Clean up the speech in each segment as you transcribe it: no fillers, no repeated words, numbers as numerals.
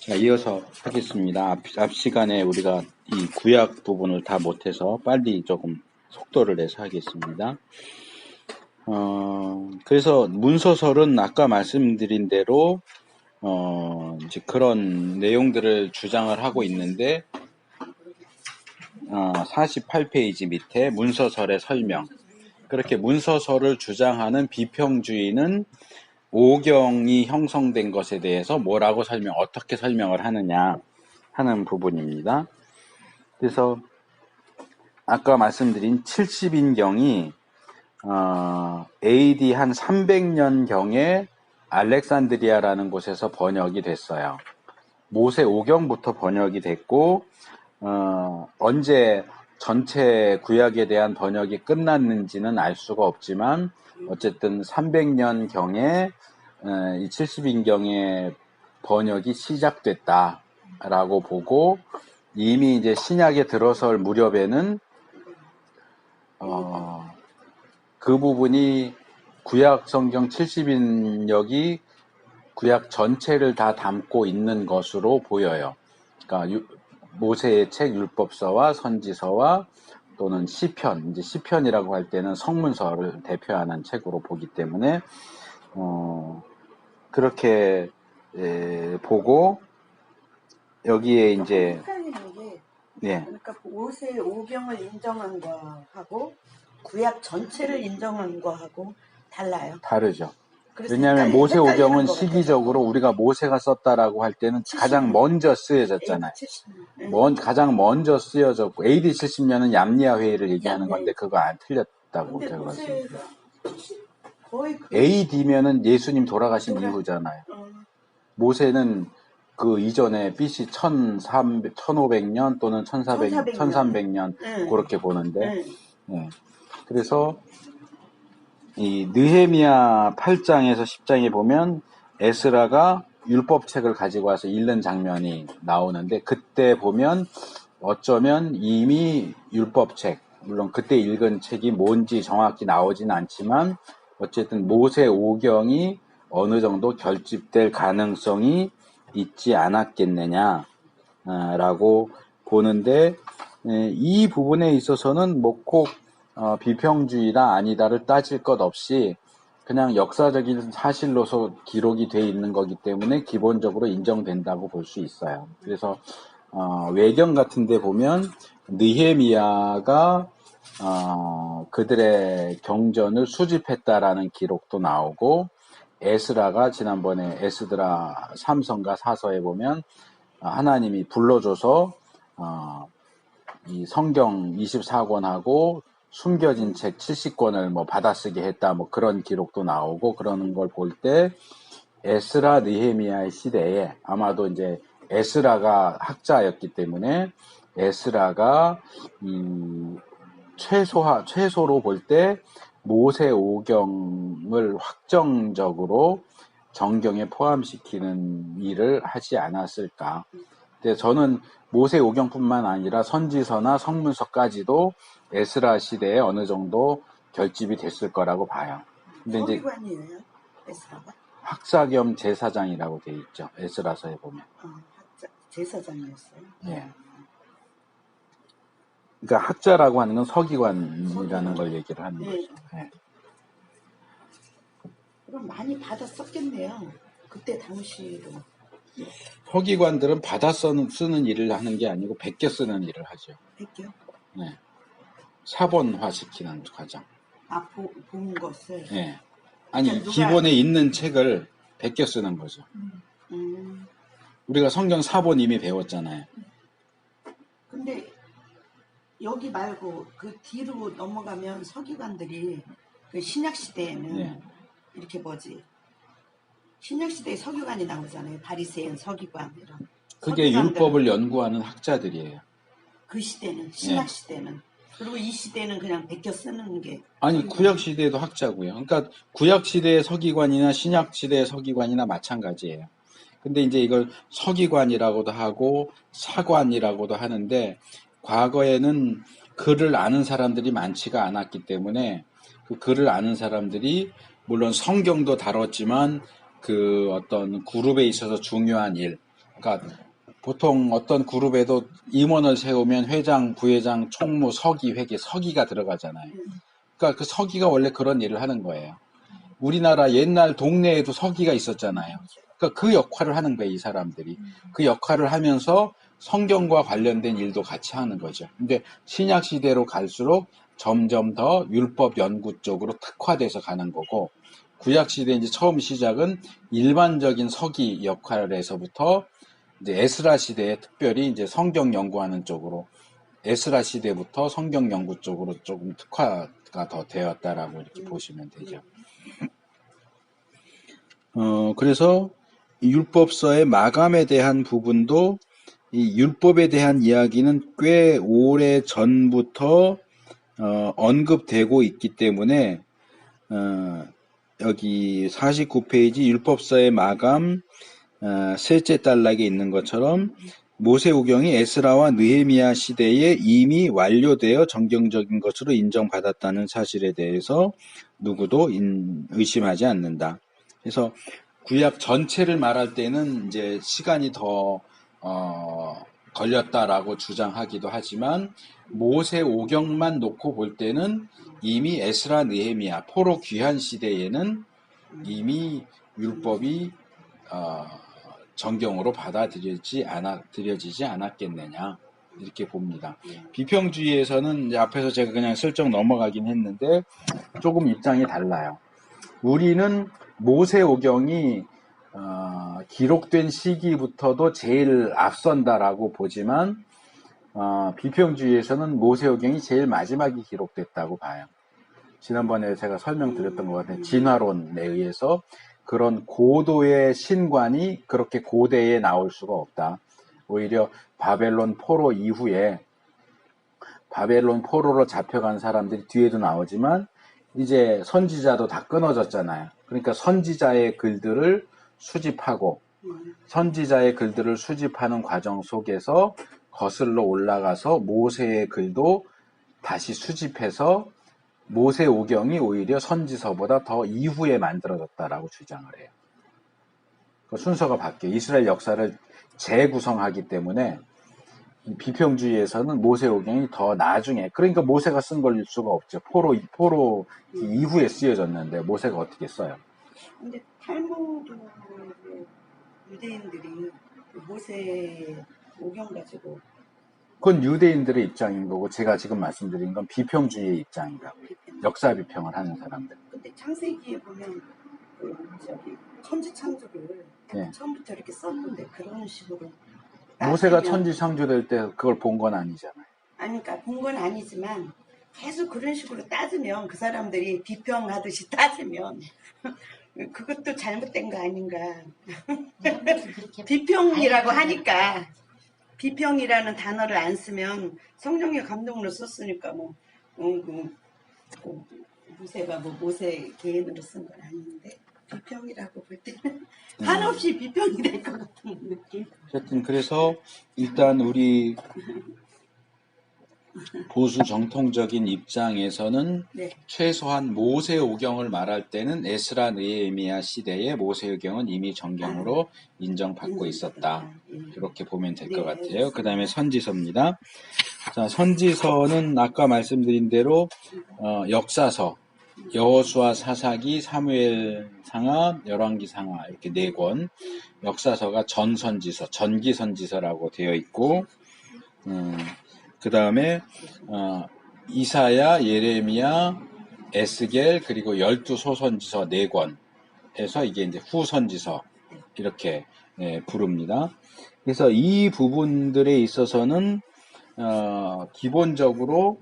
자, 이어서 하겠습니다. 앞 시간에 우리가 이 구약 부분을 다 못해서 빨리 조금 속도를 내서 하겠습니다. 그래서 문서설은 아까 말씀드린 대로, 이제 그런 내용들을 주장을 하고 있는데, 48페이지 밑에 문서설의 설명. 그렇게 문서설을 주장하는 비평주의는 오경이 형성된 것에 대해서 어떻게 설명을 하느냐 하는 부분입니다. 그래서 아까 말씀드린 70인경이 AD 한 300년경에 알렉산드리아라는 곳에서 번역이 됐어요. 모세 오경부터 번역이 됐고 언제 전체 구약에 대한 번역이 끝났는지는 알 수가 없지만 어쨌든 300년경에 이 70인경의 번역이 시작됐다라고 보고 이미 이제 신약에 들어설 무렵에는 그 부분이 구약 성경 70인역이 구약 전체를 다 담고 있는 것으로 보여요. 그러니까 모세의 책 율법서와 선지서와 또는 시편, 이제 시편이라고 할 때는 성문서를 대표하는 책으로 보기 때문에 그렇게 보고 여기에 이제 예. 그러니까 모세 오경을 인정한 거하고 구약 전체를 인정한 거하고 달라요. 다르죠. 왜냐하면 모세 오경은 시기적으로 우리가 모세가 썼다라고 할 때는 가장 먼저 쓰여졌잖아요. 가장 먼저 쓰여졌고 AD 70년은 얌니아 회의를 얘기하는 건데 그거 안 틀렸다고 제가 봤습니다. AD면은 예수님 돌아가신 이후잖아요. 모세는 그 이전에 BC 1500년 또는 1300년 그렇게 보는데 그래서 이 느헤미야 8장에서 10장에 보면 에스라가 율법책을 가지고 와서 읽는 장면이 나오는데 그때 보면 어쩌면 이미 율법책, 물론 그때 읽은 책이 뭔지 정확히 나오진 않지만 어쨌든 모세 오경이 어느 정도 결집될 가능성이 있지 않았겠느냐라고 보는데 이 부분에 있어서는 뭐 꼭 비평주의다 아니다를 따질 것 없이 그냥 역사적인 사실로서 기록이 돼 있는 거기 때문에 기본적으로 인정된다고 볼 수 있어요. 그래서 외경 같은 데 보면 느헤미야가 그들의 경전을 수집했다라는 기록도 나오고 에스라가 지난번에 에스드라 3서인가 4서에 보면 하나님이 불러줘서 이 성경 24권하고 숨겨진 책 70권을 뭐 받아쓰게 했다 뭐 그런 기록도 나오고 그러는 걸 볼 때 에스라 느헤미야의 시대에 아마도 이제 에스라가 학자였기 때문에 에스라가 최소로 볼 때 모세 오경을 확정적으로 정경에 포함시키는 일을 하지 않았을까. 근데 저는 모세 오경뿐만 아니라 선지서나 성문서까지도 에스라 시대에 어느 정도 결집이 됐을 거라고 봐요. 근데 서기관이에요, 에스라가? 학사 겸 제사장이라고 돼 있죠. 에스라서에 보면. 제사장이었어요? 네. 그러니까 학자라고 하는 건 서기관이라는 걸 얘기를 하는 거죠. 네. 그럼 많이 받아 썼겠네요. 그때 당시로. 서기관들은 받아 쓰는 일을 하는 게 아니고 베껴 쓰는 일을 하죠. 베껴? 네. 사본화시키는 과정. 본 것을? 네. 아니, 기본에 있는 책을 베껴 쓰는 거죠. 우리가 성경 사본 이미 배웠잖아요. 근데 여기 말고 그 뒤로 넘어가면 서기관들이 그 신약 시대에는 이렇게 신약 시대에 서기관이 나오잖아요. 바리새인 서기관 이런. 그게 율법을 연구하는 학자들이에요. 그 시대는 신약 시대는. 그리고 이 시대는 그냥 베껴 쓰는 게. 아니 구약 시대에도 학자고요. 그러니까 구약 시대의 서기관이나 신약 시대의 서기관이나 마찬가지예요. 근데 이제 이걸 서기관이라고도 하고 사관이라고도 하는데 과거에는 글을 아는 사람들이 많지가 않았기 때문에 그 글을 아는 사람들이 물론 성경도 다뤘지만 그 어떤 그룹에 있어서 중요한 일, 그러니까 보통 어떤 그룹에도 임원을 세우면 회장, 부회장, 총무, 서기, 회계, 서기가 들어가잖아요. 그러니까 그 서기가 원래 그런 일을 하는 거예요. 우리나라 옛날 동네에도 서기가 있었잖아요. 그러니까 그 역할을 하는 거예요, 이 사람들이. 그 역할을 하면서 성경과 관련된 일도 같이 하는 거죠. 근데 신약 시대로 갈수록 점점 더 율법 연구 쪽으로 특화돼서 가는 거고, 구약 시대 이제 처음 시작은 일반적인 서기 역할에서부터 이제 에스라 시대에 특별히 이제 성경 연구하는 쪽으로, 에스라 시대부터 성경 연구 쪽으로 조금 특화가 더 되었다라고 이렇게 보시면 되죠. 그래서 이 율법서의 마감에 대한 부분도 이 율법에 대한 이야기는 꽤 오래 전부터 언급되고 있기 때문에 여기 49페이지 율법서의 마감 셋째 단락에 있는 것처럼 모세오경이 에스라와 느헤미야 시대에 이미 완료되어 정경적인 것으로 인정받았다는 사실에 대해서 누구도 의심하지 않는다. 그래서 구약 전체를 말할 때는 이제 시간이 더 걸렸다라고 주장하기도 하지만 모세오경만 놓고 볼 때는 이미 에스라 느헤미야 포로 귀환 시대에는 이미 율법이 정경으로 받아들여지지 않았겠느냐 이렇게 봅니다. 비평주의에서는 이제 앞에서 제가 그냥 슬쩍 넘어가긴 했는데 조금 입장이 달라요. 우리는 모세오경이 기록된 시기부터도 제일 앞선다라고 보지만 비평주의에서는 모세오경이 제일 마지막에 기록됐다고 봐요. 지난번에 제가 설명드렸던 것 같아요. 진화론에 의해서 그런 고도의 신관이 그렇게 고대에 나올 수가 없다. 오히려 바벨론 포로 이후에 바벨론 포로로 잡혀간 사람들이 뒤에도 나오지만 이제 선지자도 다 끊어졌잖아요. 그러니까 선지자의 글들을 수집하고 선지자의 글들을 수집하는 과정 속에서 거슬러 올라가서 모세의 글도 다시 수집해서 모세오경이 오히려 선지서보다 더 이후에 만들어졌다라고 주장을 해요. 그 순서가 바뀌어요. 이스라엘 역사를 재구성하기 때문에 비평주의에서는 모세오경이 더 나중에, 그러니까 모세가 쓴 걸 수가 없죠. 포로 이후에 쓰여졌는데 모세가 어떻게 써요? 근데 탈무드 유대인들이 모세 오경 가지고 그건 유대인들의 입장인 거고 제가 지금 말씀드린 건 비평주의의 입장이라고. 역사 비평을 하는 사람들. 근데 창세기에 보면 천지 창조를 네. 처음부터 이렇게 썼는데 그런 식으로 모세가 천지 창조될 때 그걸 본 건 아니잖아요. 아니, 그러니까 본 건 아니지만 계속 그런 식으로 따지면 그 사람들이 비평하듯이 따지면 그것도 잘못된 거 아닌가. 비평이라고 하니까 비평이라는 단어를 안 쓰면 성령의 감동으로 썼으니까 모세가 모세 개인으로 쓴 건 아닌데 비평이라고 볼 때는 한없이 비평이 될 것 같은 느낌. 어쨌든 그래서 일단 우리 보수 정통적인 입장에서는 네. 최소한 모세오경을 말할 때는 에스라 느헤미야 시대의 모세오경은 이미 정경으로 인정받고 있었다. 이렇게 보면 될 것 같아요. 그 다음에 선지서입니다. 자, 선지서는 아까 말씀드린 대로 역사서, 여호수아, 사사기, 사무엘 상하, 열왕기 상하 이렇게 4권, 역사서가 전선지서, 전기선지서라고 되어 있고 그 다음에 이사야, 예레미야, 에스겔 그리고 12소선지서 4권에서 이게 이제 후선지서 이렇게 부릅니다. 그래서 이 부분들에 있어서는 기본적으로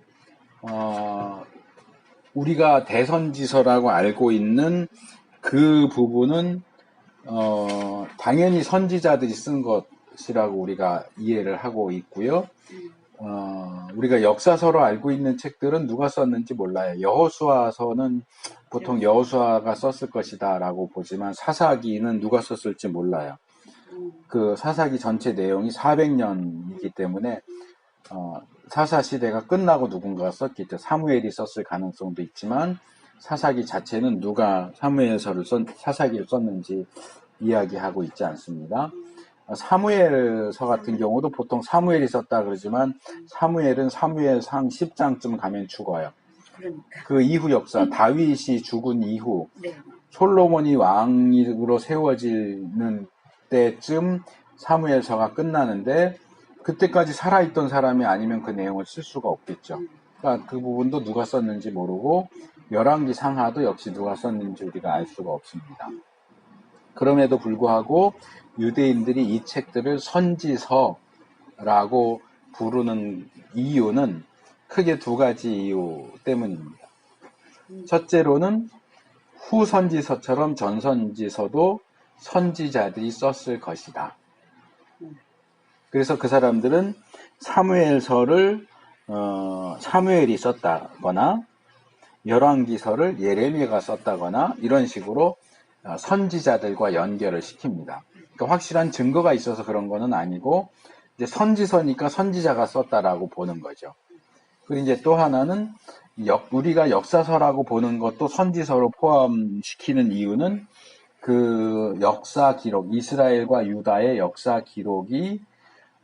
우리가 대선지서라고 알고 있는 그 부분은 당연히 선지자들이 쓴 것이라고 우리가 이해를 하고 있고요. 우리가 역사서로 알고 있는 책들은 누가 썼는지 몰라요. 여호수아서는 보통 여호수아가 썼을 것이다라고 보지만 사사기는 누가 썼을지 몰라요. 그 사사기 전체 내용이 400년이기 때문에 사사 시대가 끝나고 누군가가 썼겠죠. 사무엘이 썼을 가능성도 있지만 사사기 자체는 누가 사사기를 썼는지 이야기하고 있지 않습니다. 사무엘서 같은 경우도 보통 사무엘이 썼다 그러지만 사무엘은 사무엘상 10장쯤 가면 죽어요. 그러니까. 그 이후 역사, 다윗이 죽은 이후 네. 솔로몬이 왕으로 세워지는 때쯤 사무엘서가 끝나는데 그때까지 살아있던 사람이 아니면 그 내용을 쓸 수가 없겠죠. 그러니까 그 부분도 누가 썼는지 모르고 열왕기 상하도 역시 누가 썼는지 우리가 알 수가 없습니다. 그럼에도 불구하고 유대인들이 이 책들을 선지서라고 부르는 이유는 크게 두 가지 이유 때문입니다. 첫째로는 후선지서처럼 전선지서도 선지자들이 썼을 것이다. 그래서 그 사람들은 사무엘서를 사무엘이 썼다거나 열왕기서를 예레미야가 썼다거나 이런 식으로 선지자들과 연결을 시킵니다. 그러니까 확실한 증거가 있어서 그런 거는 아니고 이제 선지서니까 선지자가 썼다라고 보는 거죠. 그리고 이제 또 하나는 우리가 역사서라고 보는 것도 선지서로 포함시키는 이유는 그 역사 기록, 이스라엘과 유다의 역사 기록이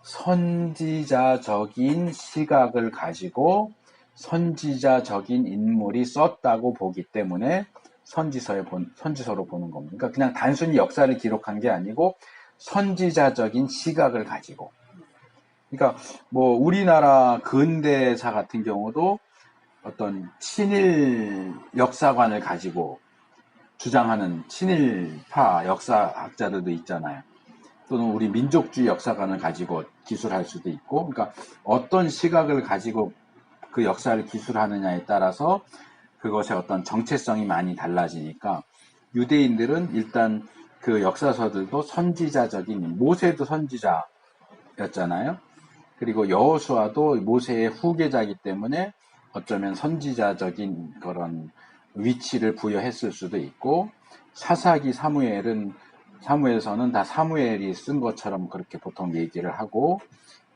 선지자적인 시각을 가지고 선지자적인 인물이 썼다고 보기 때문에 선지서로 보는 겁니다. 그러니까 그냥 단순히 역사를 기록한 게 아니고 선지자적인 시각을 가지고. 그러니까 뭐 우리나라 근대사 같은 경우도 어떤 친일 역사관을 가지고 주장하는 친일파 역사학자들도 있잖아요. 또는 우리 민족주의 역사관을 가지고 기술할 수도 있고, 그러니까 어떤 시각을 가지고 그 역사를 기술하느냐에 따라서 그것의 어떤 정체성이 많이 달라지니까 유대인들은 일단 그 역사서들도 선지자적인, 모세도 선지자였잖아요. 그리고 여호수아도 모세의 후계자이기 때문에 어쩌면 선지자적인 그런 위치를 부여했을 수도 있고, 사사기 사무엘서는 다 사무엘이 쓴 것처럼 그렇게 보통 얘기를 하고,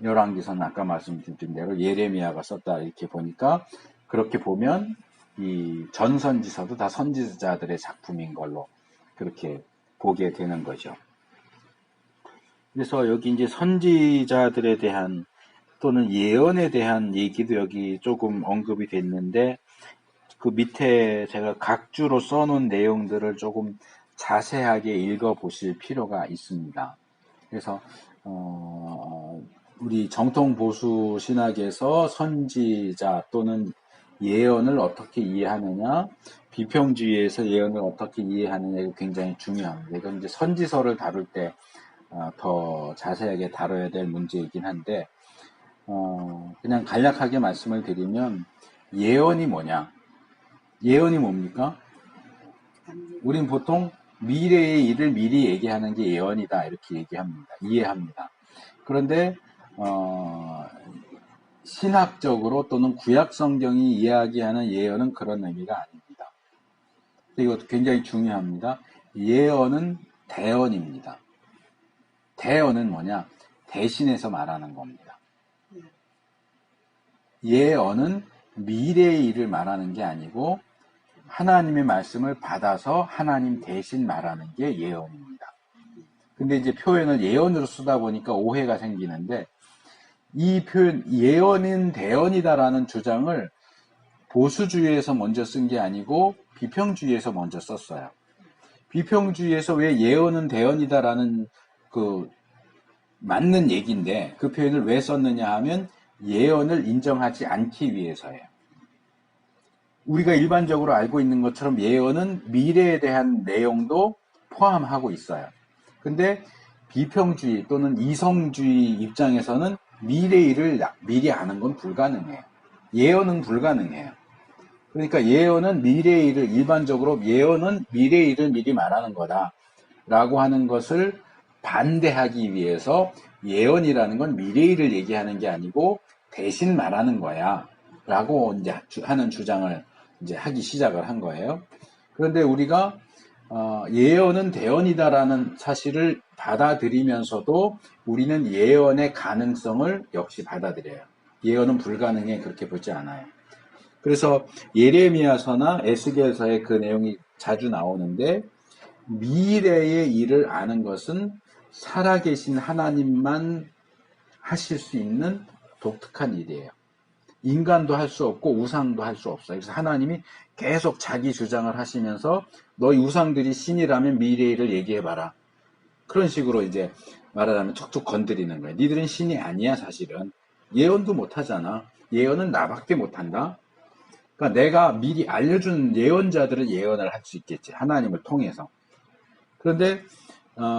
열왕기서는 아까 말씀드린 대로 예레미야가 썼다 이렇게 보니까 그렇게 보면 이 전선지서도 다 선지자들의 작품인 걸로 그렇게 보게 되는 거죠. 그래서 여기 이제 선지자들에 대한 또는 예언에 대한 얘기도 여기 조금 언급이 됐는데 그 밑에 제가 각 주로 써놓은 내용들을 조금 자세하게 읽어보실 필요가 있습니다. 그래서 우리 정통 보수 신학에서 선지자 또는 예언을 어떻게 이해하느냐, 비평주의에서 예언을 어떻게 이해하느냐가 굉장히 중요합니다. 이건 이제 선지서를 다룰 때 더 자세하게 다뤄야 될 문제이긴 한데 그냥 간략하게 말씀을 드리면 예언이 뭐냐? 예언이 뭡니까? 우린 보통 미래의 일을 미리 얘기하는 게 예언이다 이렇게 이해합니다. 그런데 신학적으로 또는 구약 성경이 이야기하는 예언은 그런 의미가 아닙니다. 이것도 굉장히 중요합니다. 예언은 대언입니다. 대언은 뭐냐? 대신해서 말하는 겁니다. 예언은 미래의 일을 말하는 게 아니고 하나님의 말씀을 받아서 하나님 대신 말하는 게 예언입니다. 근데 이제 표현을 예언으로 쓰다 보니까 오해가 생기는데 이 표현 예언은 대언이다라는 주장을 보수주의에서 먼저 쓴 게 아니고 비평주의에서 먼저 썼어요. 비평주의에서 왜 예언은 대언이다라는 그 맞는 얘기인데 그 표현을 왜 썼느냐 하면 예언을 인정하지 않기 위해서예요. 우리가 일반적으로 알고 있는 것처럼 예언은 미래에 대한 내용도 포함하고 있어요. 근데 비평주의 또는 이성주의 입장에서는 미래 일을 미리 아는 건 불가능해요. 예언은 불가능해요. 그러니까 예언은 미래 일을 일반적으로 예언은 미래 일을 미리 말하는 거다 라고 하는 것을 반대하기 위해서 예언이라는 건 미래 일을 얘기하는 게 아니고 대신 말하는 거야 라고 이제 하는 주장을 이제 하기 시작을 한 거예요. 그런데 우리가 예언은 대언이다라는 사실을 받아들이면서도 우리는 예언의 가능성을 역시 받아들여요. 예언은 불가능해 그렇게 보지 않아요. 그래서 예레미야서나 에스겔서에 그 내용이 자주 나오는데 미래의 일을 아는 것은 살아계신 하나님만 하실 수 있는 독특한 일이에요. 인간도 할 수 없고 우상도 할 수 없어요. 그래서 하나님이 계속 자기 주장을 하시면서 너희 우상들이 신이라면 미래의 일을 얘기해봐라. 그런 식으로 이제 말하자면 툭툭 건드리는 거예요. 니들은 신이 아니야 사실은. 예언도 못하잖아. 예언은 나밖에 못한다. 그러니까 내가 미리 알려준 예언자들은 예언을 할 수 있겠지. 하나님을 통해서. 그런데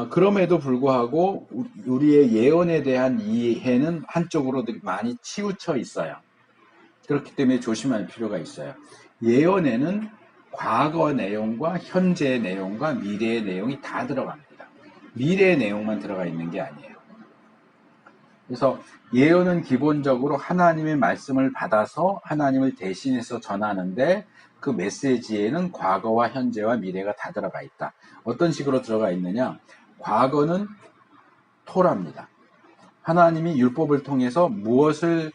그럼에도 불구하고 우리의 예언에 대한 이해는 한쪽으로 많이 치우쳐 있어요. 그렇기 때문에 조심할 필요가 있어요. 예언에는 과거 내용과 현재의 내용과 미래의 내용이 다 들어갑니다. 미래의 내용만 들어가 있는 게 아니에요. 그래서 예언은 기본적으로 하나님의 말씀을 받아서 하나님을 대신해서 전하는데 그 메시지에는 과거와 현재와 미래가 다 들어가 있다. 어떤 식으로 들어가 있느냐? 과거는 토라입니다. 하나님이 율법을 통해서 무엇을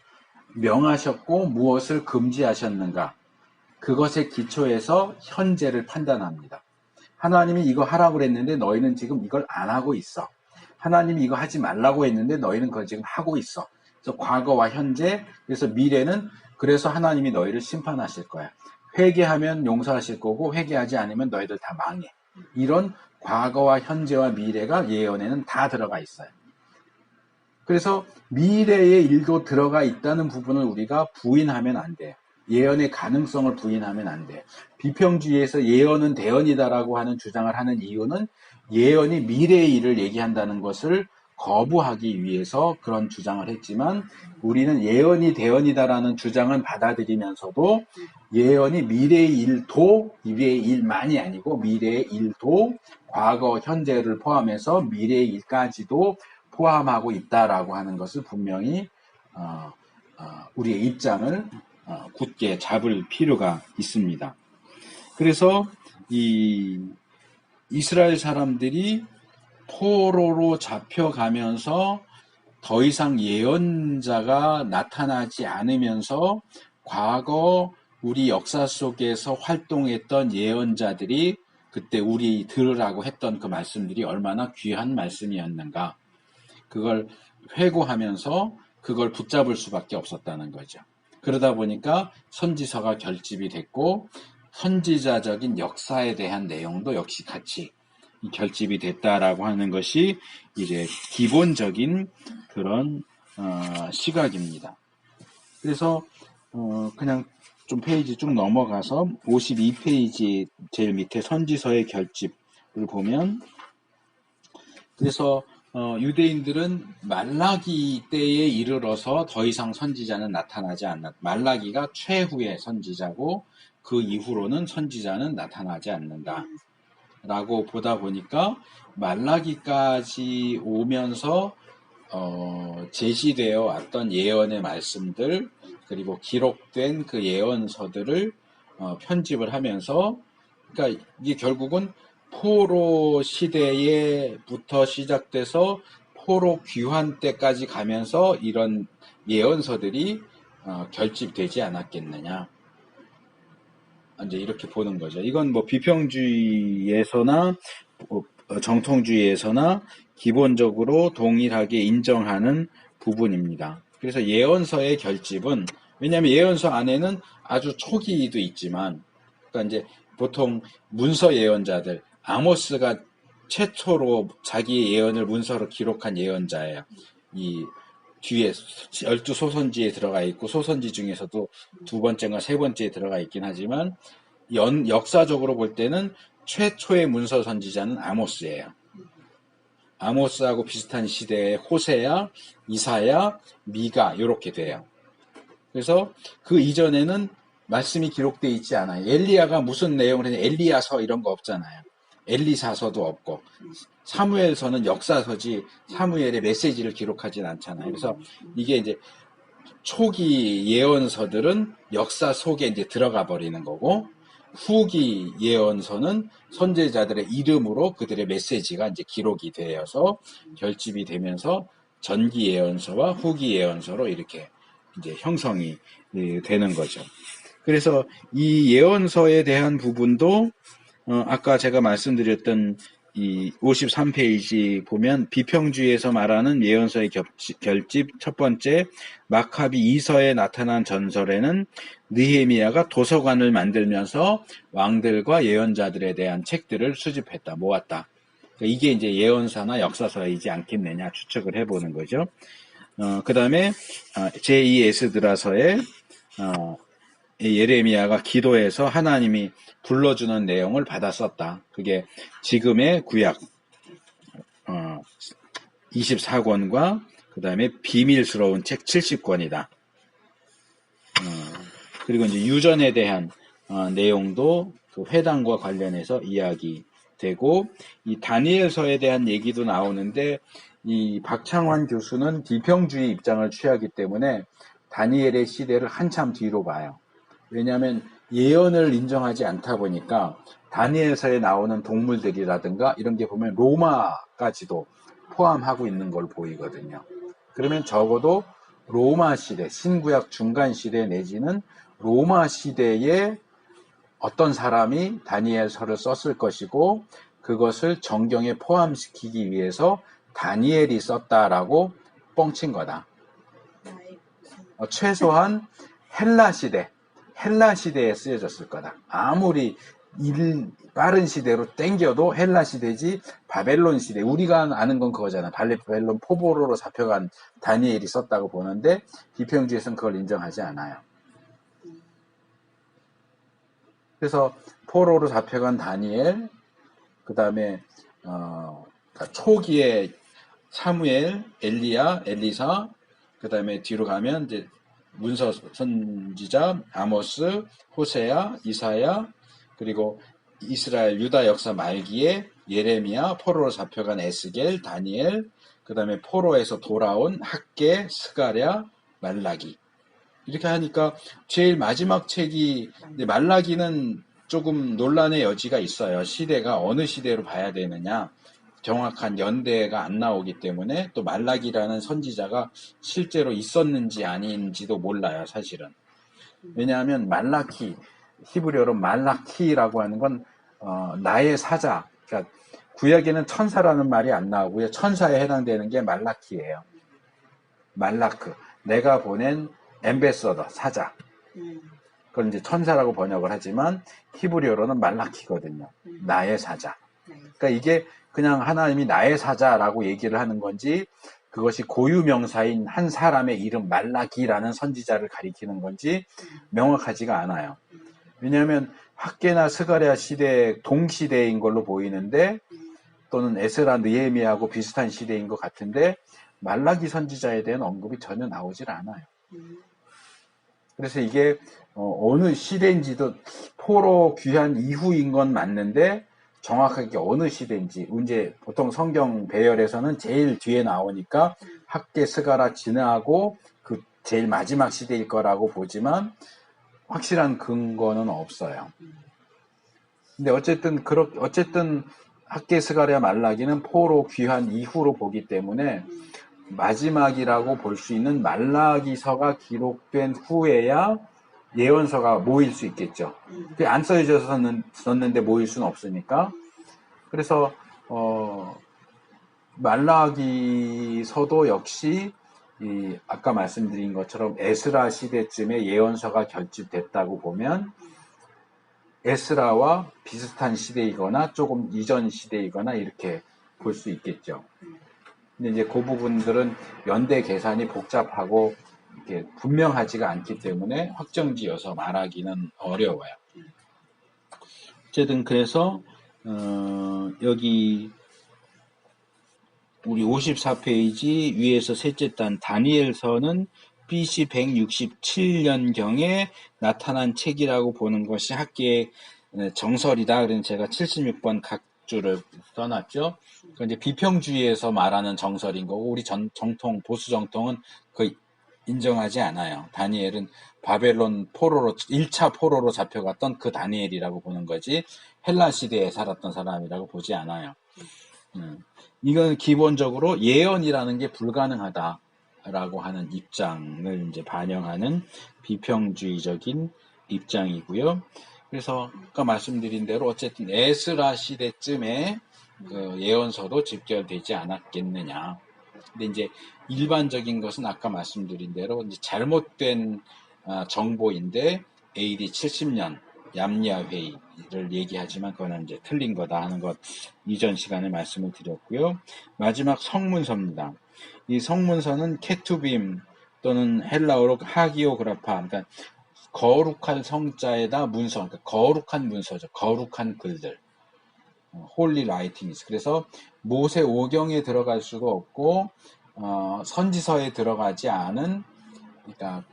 명하셨고 무엇을 금지하셨는가? 그것에 기초해서 현재를 판단합니다. 하나님이 이거 하라고 그랬는데 너희는 지금 이걸 안 하고 있어. 하나님이 이거 하지 말라고 했는데 너희는 그걸 지금 하고 있어. 그래서 과거와 현재, 그래서 미래는 그래서 하나님이 너희를 심판하실 거야. 회개하면 용서하실 거고 회개하지 않으면 너희들 다 망해. 이런 과거와 현재와 미래가 예언에는 다 들어가 있어요. 그래서 미래의 일도 들어가 있다는 부분을 우리가 부인하면 안 돼요. 예언의 가능성을 부인하면 안 돼요. 비평주의에서 예언은 대언이다라고 하는 주장을 하는 이유는 예언이 미래의 일을 얘기한다는 것을 거부하기 위해서 그런 주장을 했지만 우리는 예언이 대언이다라는 주장은 받아들이면서도 예언이 미래의 일도 미래의 일만이 아니고 미래의 일도 과거, 현재를 포함해서 미래의 일까지도 포함하고 있다라고 하는 것을 분명히 우리의 입장을 굳게 잡을 필요가 있습니다. 그래서 이 이스라엘 사람들이 포로로 잡혀가면서 더 이상 예언자가 나타나지 않으면서 과거 우리 역사 속에서 활동했던 예언자들이 그때 우리 들으라고 했던 그 말씀들이 얼마나 귀한 말씀이었는가. 그걸 회고하면서 그걸 붙잡을 수밖에 없었다는 거죠. 그러다 보니까 선지서가 결집이 됐고 선지자적인 역사에 대한 내용도 역시 같이 결집이 됐다라고 하는 것이 이제 기본적인 그런 시각입니다. 그래서 그냥 좀 페이지 쭉 넘어가서 52페이지 제일 밑에 선지서의 결집을 보면 그래서 유대인들은 말라기 때에 이르러서 더 이상 선지자는 나타나지 않는다. 말라기가 최후의 선지자고 그 이후로는 선지자는 나타나지 않는다. 라고 보다 보니까 말라기까지 오면서 제시되어 왔던 예언의 말씀들 그리고 기록된 그 예언서들을 편집을 하면서 그러니까 이게 결국은 포로 시대에부터 시작돼서 포로 귀환 때까지 가면서 이런 예언서들이 결집되지 않았겠느냐. 이제 이렇게 보는 거죠. 이건 뭐 비평주의에서나 정통주의에서나 기본적으로 동일하게 인정하는 부분입니다. 그래서 예언서의 결집은 왜냐하면 예언서 안에는 아주 초기도 있지만 그러니까 이제 보통 문서 예언자들 아모스가 최초로 자기의 예언을 문서로 기록한 예언자예요. 이 뒤에 12소선지에 들어가 있고 소선지 중에서도 두 번째인가 세 번째에 들어가 있긴 하지만 역사적으로 볼 때는 최초의 문서 선지자는 아모스예요. 아모스하고 비슷한 시대의 호세야, 이사야, 미가 이렇게 돼요. 그래서 그 이전에는 말씀이 기록되어 있지 않아요. 엘리야가 무슨 내용을 했냐 엘리야서 이런 거 없잖아요. 엘리사서도 없고 사무엘서는 역사서지 사무엘의 메시지를 기록하진 않잖아요. 그래서 이게 이제 초기 예언서들은 역사 속에 이제 들어가 버리는 거고 후기 예언서는 선지자들의 이름으로 그들의 메시지가 이제 기록이 되어서 결집이 되면서 전기 예언서와 후기 예언서로 이렇게 이제 형성이 되는 거죠. 그래서 이 예언서에 대한 부분도 아까 제가 말씀드렸던 이 53페이지 보면 비평주의에서 말하는 예언서의 결집 첫 번째 마카비 2서에 나타난 전설에는 느헤미야가 도서관을 만들면서 왕들과 예언자들에 대한 책들을 수집했다, 모았다. 그러니까 이게 이제 예언서나 역사서이지 않겠느냐 추측을 해보는 거죠. 그 다음에 제2 에스드라서에 예레미야가 기도해서 하나님이 불러주는 내용을 받았었다. 그게 지금의 구약 24권과 그 다음에 비밀스러운 책 70권이다. 그리고 이제 유전에 대한 내용도 그 회당과 관련해서 이야기되고, 이 다니엘서에 대한 얘기도 나오는데, 이 박창환 교수는 비평주의 입장을 취하기 때문에 다니엘의 시대를 한참 뒤로 봐요. 왜냐하면 예언을 인정하지 않다 보니까 다니엘서에 나오는 동물들이라든가 이런 게 보면 로마까지도 포함하고 있는 걸 보이거든요. 그러면 적어도 로마 시대, 신구약 중간 시대 내지는 로마 시대에 어떤 사람이 다니엘서를 썼을 것이고 그것을 정경에 포함시키기 위해서 다니엘이 썼다라고 뻥친 거다. 최소한 헬라 시대에 쓰여졌을 거다. 아무리 빠른 시대로 땡겨도 헬라 시대지 바벨론 시대, 우리가 아는 건 그거잖아. 바벨론 포로로 잡혀간 다니엘이 썼다고 보는데 비평주에서는 그걸 인정하지 않아요. 그래서 포로로 잡혀간 다니엘, 그 다음에 초기에 사무엘, 엘리야, 엘리사, 그 다음에 뒤로 가면 이제 문서 선지자 아모스, 호세야, 이사야, 그리고 이스라엘 유다 역사 말기에 예레미야, 포로로 잡혀간 에스겔, 다니엘, 그 다음에 포로에서 돌아온 학개, 스가랴, 말라기. 이렇게 하니까 제일 마지막 책이 말라기는 조금 논란의 여지가 있어요. 시대가 어느 시대로 봐야 되느냐. 정확한 연대가 안 나오기 때문에 또 말라기라는 선지자가 실제로 있었는지 아닌지도 몰라요, 사실은. 왜냐하면 말라키, 히브리어로 말라키라고 하는 건 나의 사자. 그러니까 구약에는 천사라는 말이 안 나오고요. 천사에 해당되는 게 말라키예요. 말라크. 내가 보낸 엠베서더, 사자. 그걸 이제 천사라고 번역을 하지만 히브리어로는 말라키거든요. 나의 사자. 그러니까 이게 그냥 하나님이 나의 사자라고 얘기를 하는 건지 그것이 고유명사인 한 사람의 이름 말라기라는 선지자를 가리키는 건지 명확하지가 않아요. 왜냐하면 학개나 스가랴 시대 동시대인 걸로 보이는데 또는 에스라 느헤미야하고 비슷한 시대인 것 같은데 말라기 선지자에 대한 언급이 전혀 나오질 않아요. 그래서 이게 어느 시대인지도 포로 귀환 이후인 건 맞는데 정확하게 어느 시대인지 이제 보통 성경 배열에서는 제일 뒤에 나오니까 학개 스가랴 지나고 그 제일 마지막 시대일 거라고 보지만 확실한 근거는 없어요. 근데 어쨌든 학개 스가랴 말라기는 포로 귀환 이후로 보기 때문에 마지막이라고 볼 수 있는 말라기서가 기록된 후에야 예언서가 모일 수 있겠죠. 그게 안 써져서 썼는데 모일 수는 없으니까. 그래서 말라기서도 역시 아까 말씀드린 것처럼 에스라 시대쯤에 예언서가 결집됐다고 보면 에스라와 비슷한 시대이거나 조금 이전 시대이거나 이렇게 볼 수 있겠죠. 근데 이제 그 부분들은 연대 계산이 복잡하고 이렇게 분명하지가 않기 때문에 확정지어서 말하기는 어려워요. 어쨌든 그래서 여기 우리 54페이지 위에서 셋째 단 다니엘서는 BC 167년경에 나타난 책이라고 보는 것이 학계의 정설이다. 그래서 제가 76번 각 줄을 써놨죠. 이제 비평주의에서 말하는 정설인 거고 우리 정통 보수 정통은 거의 인정하지 않아요. 다니엘은 바벨론 포로로 1차 포로로 잡혀갔던 그 다니엘이라고 보는 거지 헬라 시대에 살았던 사람이라고 보지 않아요. 이건 기본적으로 예언이라는 게 불가능하다라고 하는 입장을 이제 반영하는 비평주의적인 입장이고요. 그래서 아까 말씀드린 대로 어쨌든 에스라 시대쯤에 그 예언서도 집결되지 않았겠느냐. 근데 이제 일반적인 것은 아까 말씀드린 대로 이제 잘못된 정보인데 AD 70년 얌리아 회의를 얘기하지만 그거는 이제 틀린 거다 하는 것 이전 시간에 말씀을 드렸고요. 마지막 성문서입니다. 이 성문서는 케투빔 또는 헬라어로 하기오그라파, 그러니까 거룩한 성자에다 문서, 그러니까 거룩한 문서죠. 거룩한 글들. 홀리 라이팅이스. 그래서 모세 오경에 들어갈 수가 없고 선지서에 들어가지 않은, 그러니까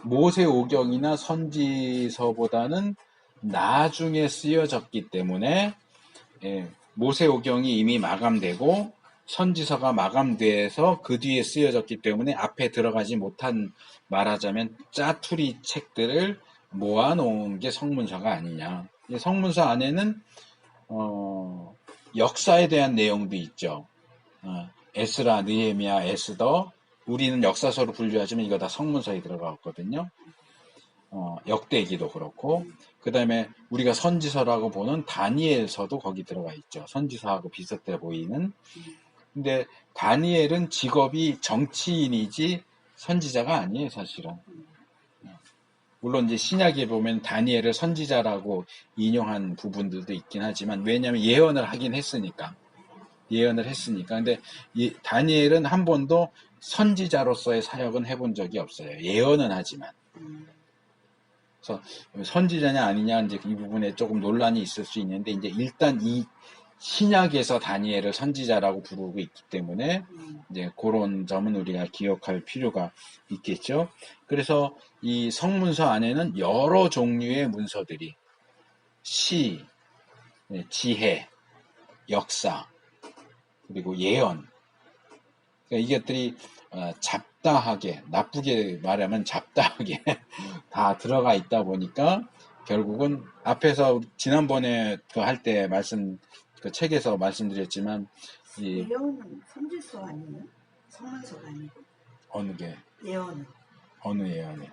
모세 오경이나 선지서보다는 나중에 쓰여졌기 때문에 모세 오경이 이미 마감되고 선지서가 마감돼서 그 뒤에 쓰여졌기 때문에 앞에 들어가지 못한, 말하자면 짜투리 책들을 모아놓은 게 성문서가 아니냐. 성문서 안에는 역사에 대한 내용도 있죠. 에스라, 느헤미야, 에스더, 우리는 역사서로 분류하지만 이거 다 성문서에 들어가거든요. 역대기도 그렇고, 그 다음에 우리가 선지서라고 보는 다니엘서도 거기 들어가 있죠. 선지서하고 비슷해 보이는. 근데 다니엘은 직업이 정치인이지 선지자가 아니에요, 사실은. 물론 이제 신약에 보면 다니엘을 선지자라고 인용한 부분들도 있긴 하지만, 왜냐하면 예언을 하긴 했으니까. 근데 이 다니엘은 한 번도 선지자로서의 사역은 해본 적이 없어요. 예언은 하지만. 그래서 선지자냐 아니냐 이제 이 부분에 조금 논란이 있을 수 있는데, 이제 일단 이 신약에서 다니엘을 선지자라고 부르고 있기 때문에 이제 그런 점은 우리가 기억할 필요가 있겠죠. 그래서 이 성문서 안에는 여러 종류의 문서들이 시, 지혜, 역사, 그리고 예언, 그러니까 이것들이 잡다하게, 나쁘게 말하면 잡다하게 다 들어가 있다 보니까 결국은 앞에서 지난번에 그 할 때 그 책에서 말씀드렸지만, 예언은 선지서 아니에요? 성문서가 아니고. 어느 게? 예언은. 어느 예언이?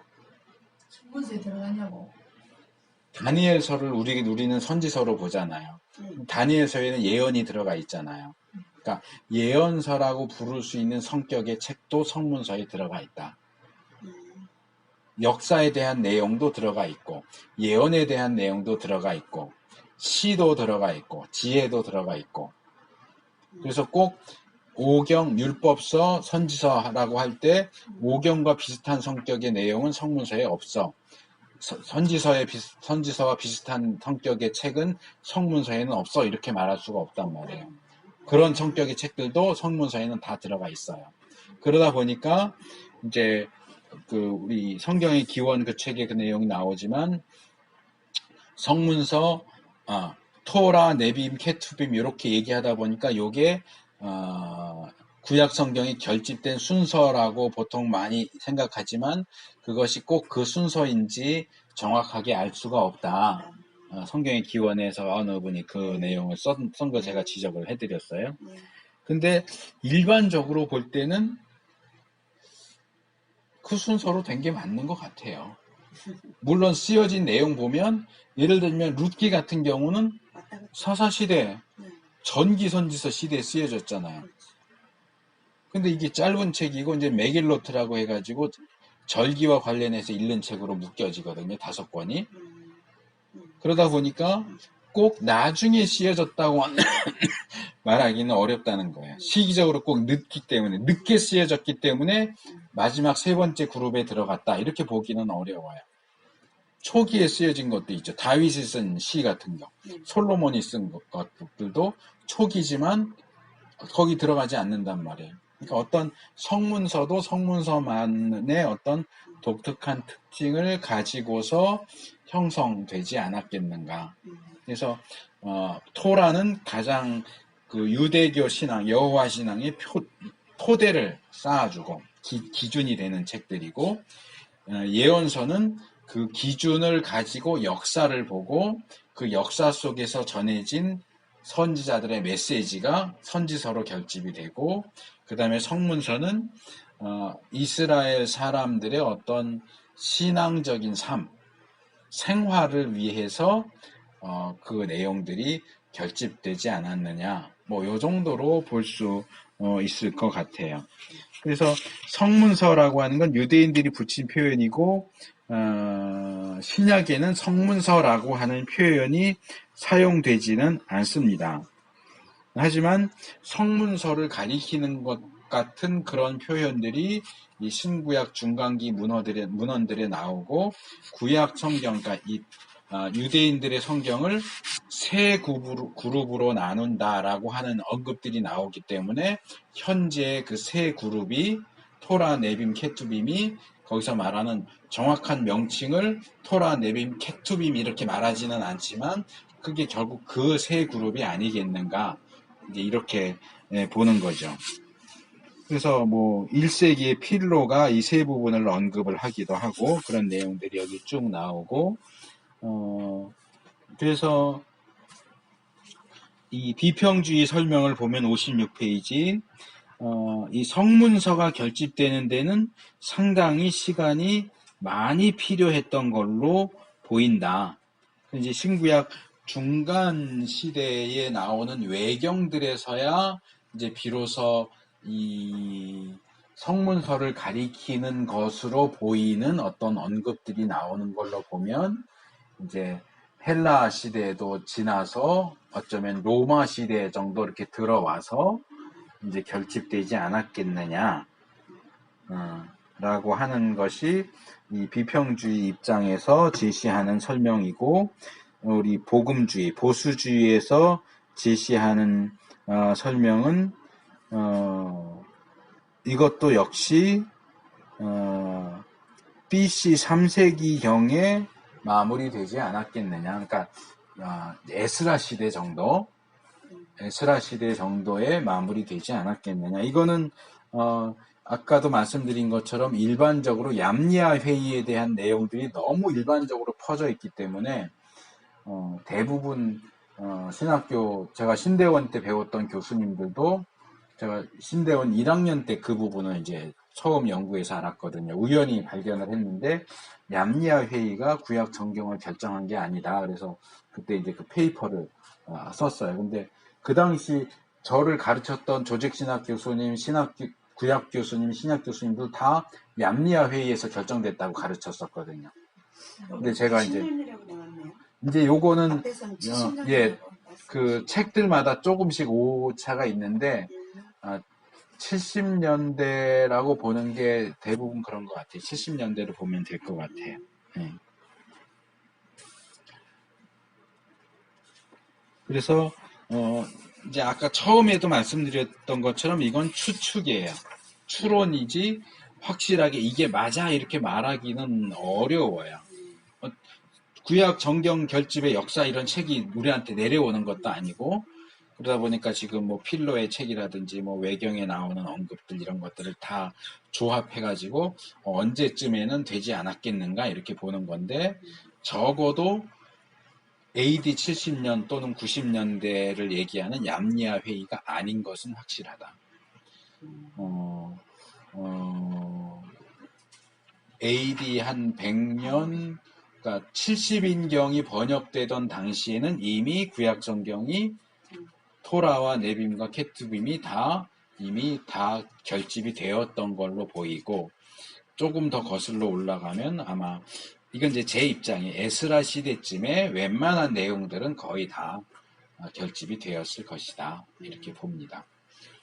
성문서에 들어가냐고. 다니엘서를 우리는 선지서로 보잖아요. 다니엘서에는 예언이 들어가 있잖아요. 그러니까 예언서라고 부를 수 있는 성격의 책도 성문서에 들어가 있다. 역사에 대한 내용도 들어가 있고, 예언에 대한 내용도 들어가 있고, 시도 들어가 있고, 지혜도 들어가 있고. 그래서 꼭 오경, 율법서, 선지서라고 할 때 오경과 비슷한 성격의 내용은 성문서에 없어. 선지서와 비슷한 성격의 책은 성문서에는 없어. 이렇게 말할 수가 없단 말이에요. 그런 성격의 책들도 성문서에는 다 들어가 있어요. 그러다 보니까 이제 우리 성경의 기원 그 책에 그 내용이 나오지만, 성문서, 토라, 네빔, 케투빔 이렇게 얘기하다 보니까 요게 구약 성경이 결집된 순서라고 보통 많이 생각하지만 그것이 꼭 그 순서인지 정확하게 알 수가 없다. 성경의 기원에서 어느 분이 그 내용을 쓴 거 제가 지적을 해드렸어요. 근데 일반적으로 볼 때는 그 순서로 된 게 맞는 것 같아요. 물론 쓰여진 내용 보면, 예를 들면 룻기 같은 경우는 사사시대, 전기선지서 시대에 쓰여졌잖아요. 근데 이게 짧은 책이고 이제 메길로트라고 해가지고 절기와 관련해서 읽는 책으로 묶여지거든요. 5권이. 그러다 보니까 꼭 나중에 쓰여졌다고 말하기는 어렵다는 거예요. 시기적으로 꼭 늦게 쓰여졌기 때문에 마지막 3번째 그룹에 들어갔다. 이렇게 보기는 어려워요. 초기에 쓰여진 것도 있죠. 다윗이 쓴 시 같은 경, 솔로몬이 쓴 것들도 초기지만 거기 들어가지 않는단 말이에요. 그러니까 어떤 성문서도 성문서만의 어떤 독특한 특징을 가지고서 형성되지 않았겠는가. 그래서 토라는 가장 그 유대교 신앙, 여호와 신앙의 토대를 쌓아주고 기준이 되는 책들이고, 예언서는 그 기준을 가지고 역사를 보고 그 역사 속에서 전해진 선지자들의 메시지가 선지서로 결집이 되고, 그 다음에 성문서는 이스라엘 사람들의 어떤 신앙적인 삶, 생활을 위해서 그 내용들이 결집되지 않았느냐, 뭐 요 정도로 볼 수 있을 것 같아요. 그래서 성문서라고 하는 건 유대인들이 붙인 표현이고, 신약에는 성문서라고 하는 표현이 사용되지는 않습니다. 하지만 성문서를 가리키는 것 같은 그런 표현들이 이 신구약 중간기 문헌들에 나오고, 구약 성경, 그러니까 유대인들의 성경을 세 그룹으로 나눈다라고 하는 언급들이 나오기 때문에 현재 그 세 그룹이 토라, 네빔, 케투빔이 거기서 말하는 정확한 명칭을 토라, 네빔, 케투빔 이렇게 말하지는 않지만 그게 결국 그 세 그룹이 아니겠는가, 이제 이렇게 보는 거죠. 그래서 뭐 1세기의 필로가 이 세 부분을 언급을 하기도 하고 그런 내용들이 여기 쭉 나오고, 그래서 이 비평주의 설명을 보면 56페이지, 이 성문서가 결집되는 데는 상당히 시간이 많이 필요했던 걸로 보인다. 이제 신구약 중간 시대에 나오는 외경들에서야 이제 비로소 이 성문서를 가리키는 것으로 보이는 어떤 언급들이 나오는 걸로 보면, 이제 헬라 시대도 지나서 어쩌면 로마 시대 정도 이렇게 들어와서 이제 결집되지 않았겠느냐, 라고 하는 것이 이 비평주의 입장에서 제시하는 설명이고, 우리 복음주의, 보수주의에서 제시하는 설명은 이것도 역시 BC 3세기경에 마무리되지 않았겠느냐. 그러니까 에스라 시대 정도에 마무리되지 않았겠느냐. 이거는 아까도 말씀드린 것처럼 일반적으로 얌리아 회의에 대한 내용들이 너무 일반적으로 퍼져 있기 때문에 대부분 신학교, 제가 신대원 때 배웠던 교수님들도, 제가 신대원 1학년 때 그 부분을 이제 처음 연구해서 알았거든요. 우연히 발견을 했는데 얌리아 회의가 구약 성경을 결정한 게 아니다. 그래서 그때 이제 그 페이퍼를 썼어요. 근데 그 당시 저를 가르쳤던 조직신학 교수님, 구약 교수님, 신약 교수님도 다 얌리아 회의에서 결정됐다고 가르쳤었거든요. 근데 제가 이제 10년이라고 나왔네요. 이제 요거는 앞에서는 70년이라고 예, 그 책들마다 조금씩 오차가 있는데 70년대라고 보는 게 대부분 그런 것 같아요. 70년대로 보면 될 것 같아요. 네. 그래서 이제 아까 처음에도 말씀드렸던 것처럼 이건 추측이에요. 추론이지 확실하게 이게 맞아 이렇게 말하기는 어려워요. 구약 정경 결집의 역사 이런 책이 우리한테 내려오는 것도 아니고, 그러다 보니까 지금 뭐 필로의 책이라든지 뭐 외경에 나오는 언급들 이런 것들을 다 조합해가지고 언제쯤에는 되지 않았겠는가 이렇게 보는 건데, 적어도 AD 70년 또는 90년대를 얘기하는 얌리아 회의가 아닌 것은 확실하다. AD 한 100년, 그러니까 70인경이 번역되던 당시에는 이미 구약 성경이 토라와 네빔과 케투빔이 이미 다 결집이 되었던 걸로 보이고, 조금 더 거슬러 올라가면 아마 이건 이제 제 입장에 에스라 시대쯤에 웬만한 내용들은 거의 다 결집이 되었을 것이다 이렇게 봅니다.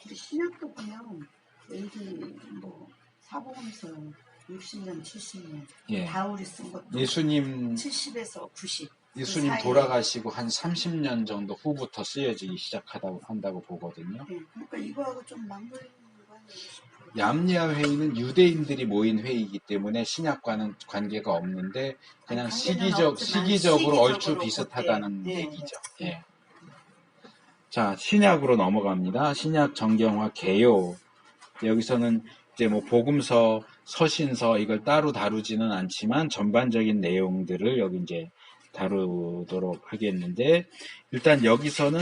근데 신약도 보면 AD 뭐 사복음서 60년, 70년 예. 바울이 쓴 것도 예수님 70에서 90. 예수님 그 사이에. 돌아가시고 한 30년 정도 후부터 쓰여지기 시작한다고 보거든요. 네, 그러니까 이거하고 좀 맞물리는 거 아니에요 싶어요. 얌리아 회의는 유대인들이 모인 회의이기 때문에 신약과는 관계가 없는데 그냥 시기적으로 얼추 비슷하다는 그때. 얘기죠. 예. 자, 신약으로 넘어갑니다. 신약 정경화 개요. 여기서는 이제 뭐 복음서, 서신서 이걸 따로 다루지는 않지만 전반적인 내용들을 여기 이제 다루도록 하겠는데, 일단 여기서는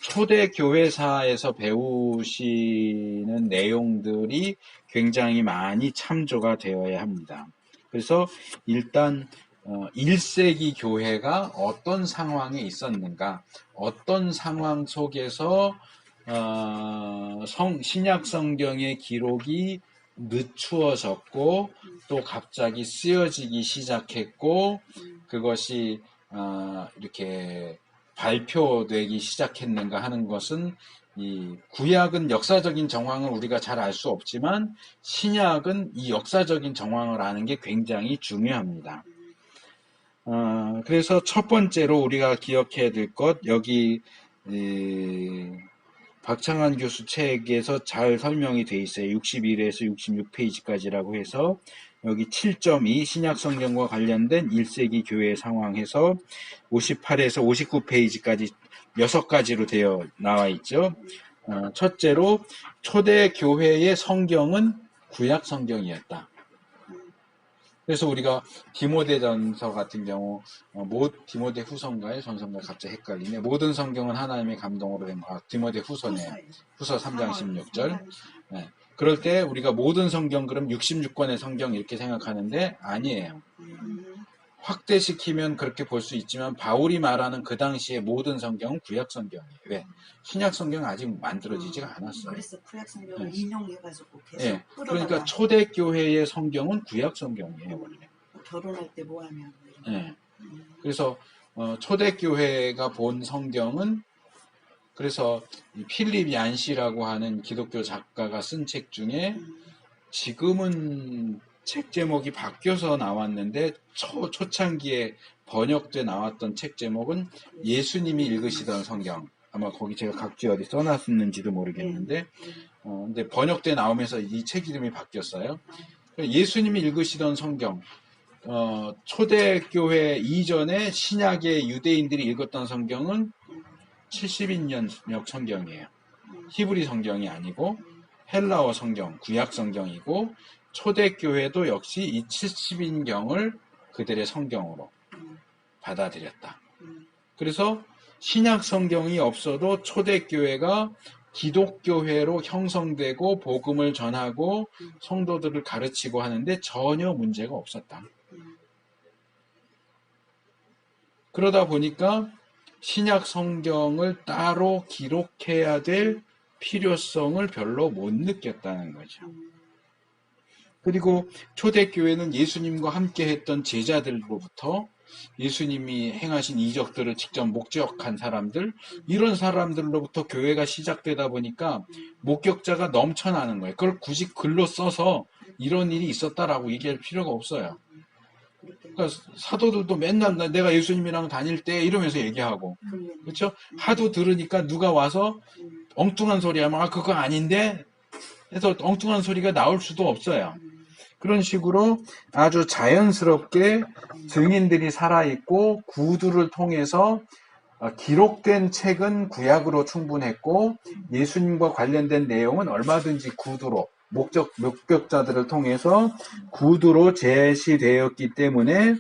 초대 교회사에서 배우시는 내용들이 굉장히 많이 참조가 되어야 합니다. 그래서 일단 1세기 교회가 어떤 상황에 있었는가, 어떤 상황 속에서 신약 성경의 기록이 늦추어졌고 또 갑자기 쓰여지기 시작했고 그것이 이렇게 발표되기 시작했는가 하는 것은 이 구약은 역사적인 정황을 우리가 잘 알 수 없지만 신약은 이 역사적인 정황을 아는 게 굉장히 중요합니다. 그래서 첫 번째로 우리가 기억해야 될 것, 여기 박창환 교수 책에서 잘 설명이 돼 있어요. 61에서 66페이지까지라고 해서 여기 7.2 신약 성경과 관련된 1세기 교회 상황에서 58에서 59페이지까지 6가지로 되어 나와 있죠. 첫째로 초대 교회의 성경은 구약 성경이었다. 그래서 우리가 디모데전서 같은 경우 디모데 후서인가요? 전서인가요? 갑자기 헷갈리네. 모든 성경은 하나님의 감동으로 된 디모데 후서네요. 후서 3장 16절. 네. 그럴 때 우리가 모든 성경 그럼 66권의 성경 이렇게 생각하는데 아니에요. 확대시키면 그렇게 볼 수 있지만 바울이 말하는 그 당시에 모든 성경은 구약 성경이에요. 왜? 신약 성경은 아직 만들어지지가 않았어요. 그래서 구약 성경을 인용해가지고 계속 네. 끌어다가 그러니까 초대교회의 성경은 구약 성경이에요. 원래. 결혼할 때 뭐 하면 네. 그래서 초대교회가 본 성경은 그래서 필립 얀시라고 하는 기독교 작가가 쓴 책 중에 지금은 책 제목이 바뀌어서 나왔는데 초창기에 번역돼 나왔던 책 제목은 예수님이 읽으시던 성경. 아마 거기 제가 각주에 어디 써놨는지도 모르겠는데 근데 번역돼 나오면서 이 책 이름이 바뀌었어요. 예수님이 읽으시던 성경. 초대교회 이전에 신약의 유대인들이 읽었던 성경은 70인역 성경이에요. 히브리 성경이 아니고 헬라어 성경, 구약 성경이고 초대교회도 역시 이 70인경을 그들의 성경으로 받아들였다. 그래서 신약 성경이 없어도 초대교회가 기독교회로 형성되고 복음을 전하고 성도들을 가르치고 하는데 전혀 문제가 없었다. 그러다 보니까 신약 성경을 따로 기록해야 될 필요성을 별로 못 느꼈다는 거죠. 그리고 초대교회는 예수님과 함께 했던 제자들로부터 예수님이 행하신 이적들을 직접 목격한 사람들, 이런 사람들로부터 교회가 시작되다 보니까 목격자가 넘쳐나는 거예요. 그걸 굳이 글로 써서 이런 일이 있었다라고 얘기할 필요가 없어요. 그러니까 사도들도 맨날 내가 예수님이랑 다닐 때 이러면서 얘기하고, 그렇죠? 하도 들으니까 누가 와서 엉뚱한 소리 하면 그거 아닌데 해서 엉뚱한 소리가 나올 수도 없어요. 그런 식으로 아주 자연스럽게 증인들이 살아있고 구두를 통해서 기록된 책은 구약으로 충분했고 예수님과 관련된 내용은 얼마든지 구두로 목격자들을 통해서 구두로 제시되었기 때문에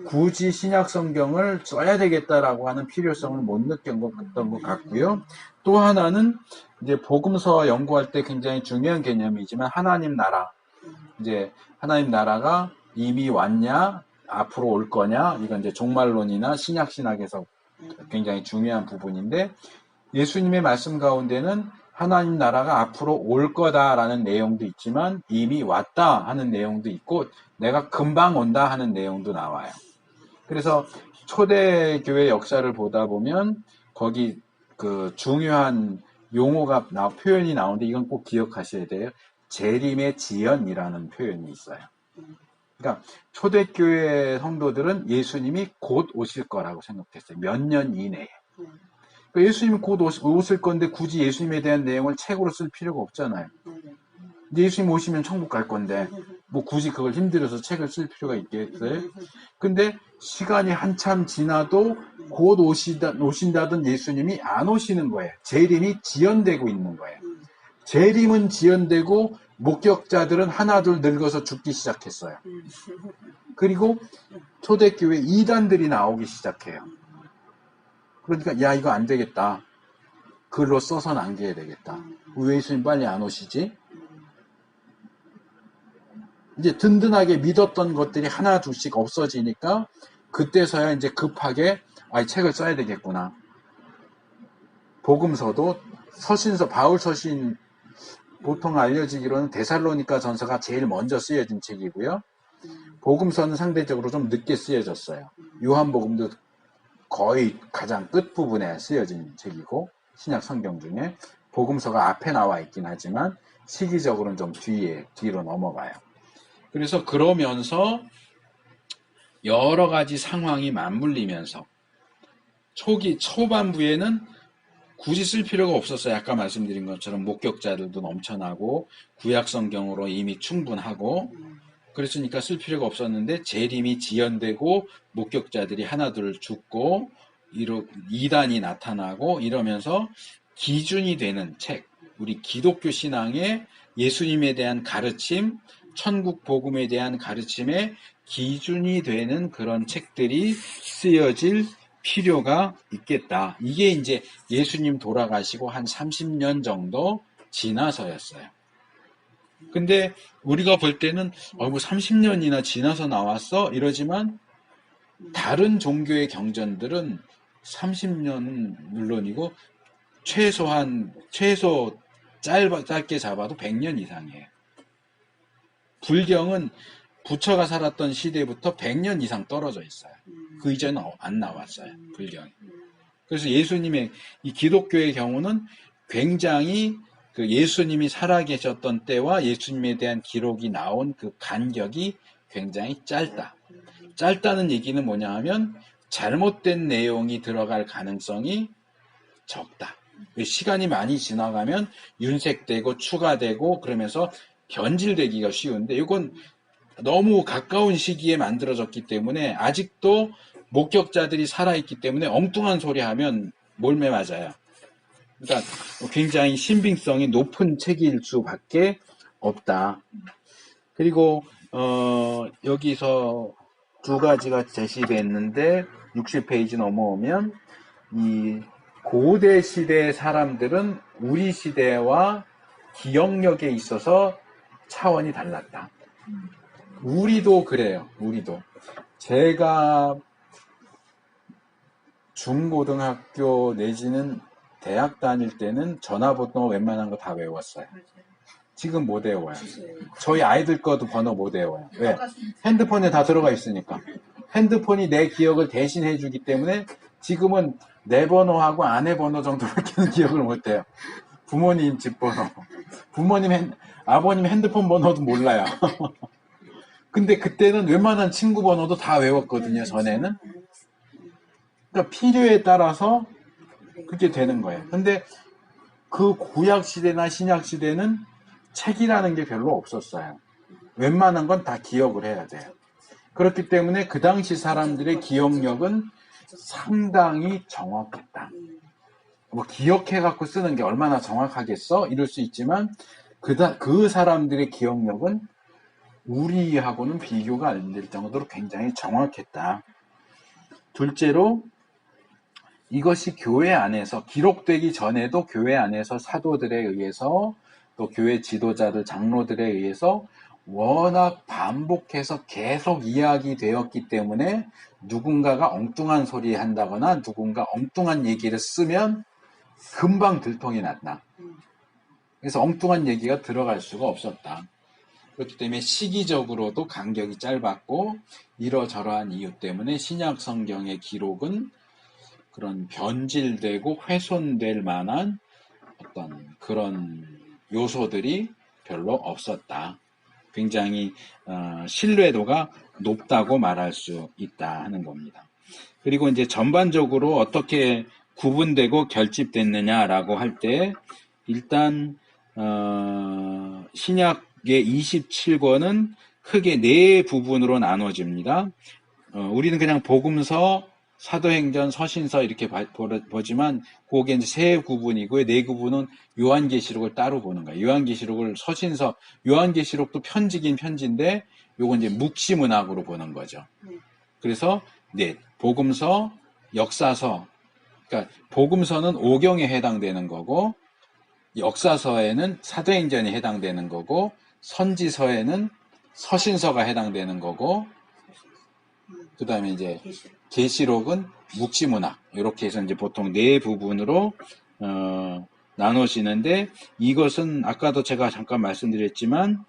굳이 신약 성경을 써야 되겠다라고 하는 필요성을 못 느꼈던 것 같고요. 또 하나는 이제 복음서 연구할 때 굉장히 중요한 개념이지만 하나님 나라. 이제 하나님 나라가 이미 왔냐, 앞으로 올 거냐, 이건 이제 종말론이나 신약신학에서 굉장히 중요한 부분인데 예수님의 말씀 가운데는 하나님 나라가 앞으로 올 거다라는 내용도 있지만 이미 왔다 하는 내용도 있고 내가 금방 온다 하는 내용도 나와요. 그래서 초대교회 역사를 보다 보면 거기 그 중요한 용어가 표현이 나오는데 이건 꼭 기억하셔야 돼요. 재림의 지연이라는 표현이 있어요. 그러니까 초대교회 성도들은 예수님이 곧 오실 거라고 생각했어요. 몇 년 이내에. 그러니까 예수님이 곧 오실 건데 굳이 예수님에 대한 내용을 책으로 쓸 필요가 없잖아요. 근데 예수님 오시면 천국 갈 건데 뭐 굳이 그걸 힘들어서 책을 쓸 필요가 있겠어요? 근데 시간이 한참 지나도 곧 오신다던 예수님이 안 오시는 거예요. 재림이 지연되고 있는 거예요. 재림은 지연되고 목격자들은 하나둘 늙어서 죽기 시작했어요. 그리고 초대교회 이단들이 나오기 시작해요. 그러니까 야 이거 안 되겠다. 글로 써서 남겨야 되겠다. 왜 예수님 빨리 안 오시지? 이제 든든하게 믿었던 것들이 하나 둘씩 없어지니까 그때서야 이제 급하게 이 책을 써야 되겠구나. 복음서도 서신서, 바울 서신 보통 알려지기로는 데살로니가 전서가 제일 먼저 쓰여진 책이고요. 복음서는 상대적으로 좀 늦게 쓰여졌어요. 요한복음도 거의 가장 끝부분에 쓰여진 책이고, 신약 성경 중에 복음서가 앞에 나와 있긴 하지만 시기적으로는 좀 뒤로 넘어가요. 그래서 그러면서 여러 가지 상황이 맞물리면서 초반부에는 굳이 쓸 필요가 없었어요. 아까 말씀드린 것처럼 목격자들도 넘쳐나고 구약 성경으로 이미 충분하고 그랬으니까 쓸 필요가 없었는데 재림이 지연되고 목격자들이 하나둘 죽고 이단이 나타나고 이러면서 기준이 되는 책, 우리 기독교 신앙의 예수님에 대한 가르침, 천국 복음에 대한 가르침의 기준이 되는 그런 책들이 쓰여질 필요가 있겠다. 이게 이제 예수님 돌아가시고 한 30년 정도 지나서였어요. 근데 우리가 볼 때는 뭐 30년이나 지나서 나왔어? 이러지만 다른 종교의 경전들은 30년은 물론이고 최소 짧게 잡아도 100년 이상이에요. 불경은 부처가 살았던 시대부터 100년 이상 떨어져 있어요. 그 이전은 안 나왔어요. 불경이. 그래서 예수님의 이 기독교의 경우는 굉장히 그 예수님이 살아계셨던 때와 예수님에 대한 기록이 나온 그 간격이 굉장히 짧다. 짧다는 얘기는 뭐냐 하면 잘못된 내용이 들어갈 가능성이 적다. 시간이 많이 지나가면 윤색되고 추가되고 그러면서 변질되기가 쉬운데 이건 너무 가까운 시기에 만들어졌기 때문에 아직도 목격자들이 살아있기 때문에 엉뚱한 소리 하면 몰매 맞아요. 그러니까 굉장히 신빙성이 높은 책일 수밖에 없다. 그리고 여기서 두 가지가 제시되어 있는데 60페이지 넘어오면 이 고대 시대의 사람들은 우리 시대와 기억력에 있어서 차원이 달랐다. 우리도 그래요. 우리도. 제가 중고등학교 내지는 대학 다닐 때는 전화번호 웬만한 거 다 외웠어요. 지금 못 외워요. 저희 아이들 것도 번호 못 외워요. 왜? 핸드폰에 다 들어가 있으니까. 핸드폰이 내 기억을 대신 해주기 때문에 지금은 내 번호하고 아내 번호 정도밖에는 기억을 못해요. 부모님 집 번호. 아버님 핸드폰 번호도 몰라요. 근데 그때는 웬만한 친구 번호도 다 외웠거든요, 전에는. 그러니까 필요에 따라서 그렇게 되는 거예요. 근데 그 구약 시대나 신약 시대는 책이라는 게 별로 없었어요. 웬만한 건 다 기억을 해야 돼요. 그렇기 때문에 그 당시 사람들의 기억력은 상당히 정확했다. 뭐 기억해갖고 쓰는 게 얼마나 정확하겠어? 이럴 수 있지만 그 사람들의 기억력은 우리하고는 비교가 안 될 정도로 굉장히 정확했다. 둘째로 이것이 교회 안에서 기록되기 전에도 교회 안에서 사도들에 의해서 또 교회 지도자들 장로들에 의해서 워낙 반복해서 계속 이야기되었기 때문에 누군가가 엉뚱한 소리 한다거나 누군가 엉뚱한 얘기를 쓰면 금방 들통이 났다. 그래서 엉뚱한 얘기가 들어갈 수가 없었다. 그렇기 때문에 시기적으로도 간격이 짧았고 이러저러한 이유 때문에 신약 성경의 기록은 그런 변질되고 훼손될 만한 어떤 그런 요소들이 별로 없었다. 굉장히 신뢰도가 높다고 말할 수 있다 하는 겁니다. 그리고 이제 전반적으로 어떻게 구분되고 결집됐느냐라고 할 때 일단 신약의 27권은 크게 네 부분으로 나눠집니다. 우리는 그냥 복음서, 사도행전, 서신서 이렇게 보지만 그게 이제 세 구분이고요. 네 구분은 요한계시록을 따로 보는 거예요. 요한계시록을 서신서, 요한계시록도 편지긴 편지인데 요건 이제 묵시문학으로 보는 거죠. 그래서 네, 복음서, 역사서, 그러니까 복음서는 오경에 해당되는 거고 역사서에는 사도행전이 해당되는 거고 선지서에는 서신서가 해당되는 거고, 그 다음에 이제 계시록은 묵시문학, 이렇게 해서 이제 보통 네 부분으로 나눠지는데, 이것은 아까도 제가 잠깐 말씀드렸지만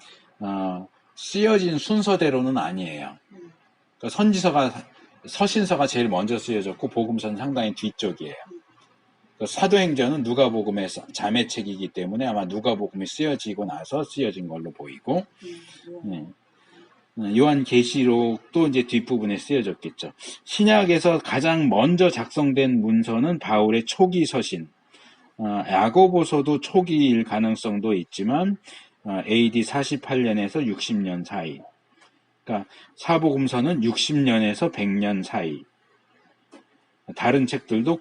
쓰여진 순서대로는 아니에요. 그러니까 서신서가 제일 먼저 쓰여졌고 복음서는 상당히 뒤쪽이에요. 사도행전은 누가복음의 자매책이기 때문에 아마 누가복음이 쓰여지고 나서 쓰여진 걸로 보이고, 요한계시록도 이제 뒷부분에 쓰여졌겠죠. 신약에서 가장 먼저 작성된 문서는 바울의 초기 서신, 야고보서도 초기일 가능성도 있지만 AD 48년에서 60년 사이, 그러니까 사복음서는 60년에서 100년 사이, 다른 책들도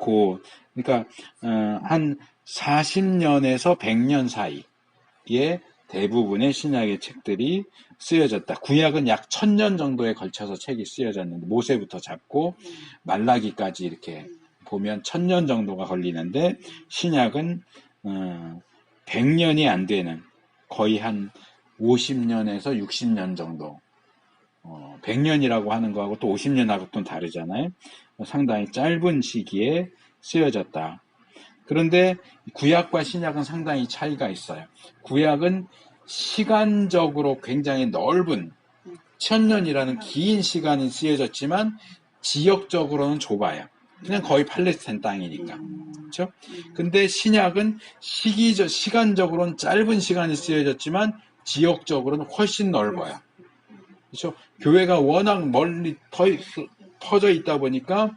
그러니까 한 40년에서 100년 사이에 대부분의 신약의 책들이 쓰여졌다. 구약은 약 1000년 정도에 걸쳐서 책이 쓰여졌는데, 모세부터 잡고 말라기까지 이렇게 보면 1000년 정도가 걸리는데, 신약은 100년이 안 되는, 거의 한 50년에서 60년 정도, 100년이라고 하는 거하고 또 50년하고 또 다르잖아요. 상당히 짧은 시기에 쓰여졌다. 그런데 구약과 신약은 상당히 차이가 있어요. 구약은 시간적으로 굉장히 넓은 1000년이라는 긴 시간이 쓰여졌지만 지역적으로는 좁아요. 그냥 거의 팔레스타인 땅이니까. 그렇죠? 근데 신약은 시간적으로는 짧은 시간이 쓰여졌지만 지역적으로는 훨씬 넓어요. 그렇죠? 교회가 워낙 멀리 퍼져 있다 보니까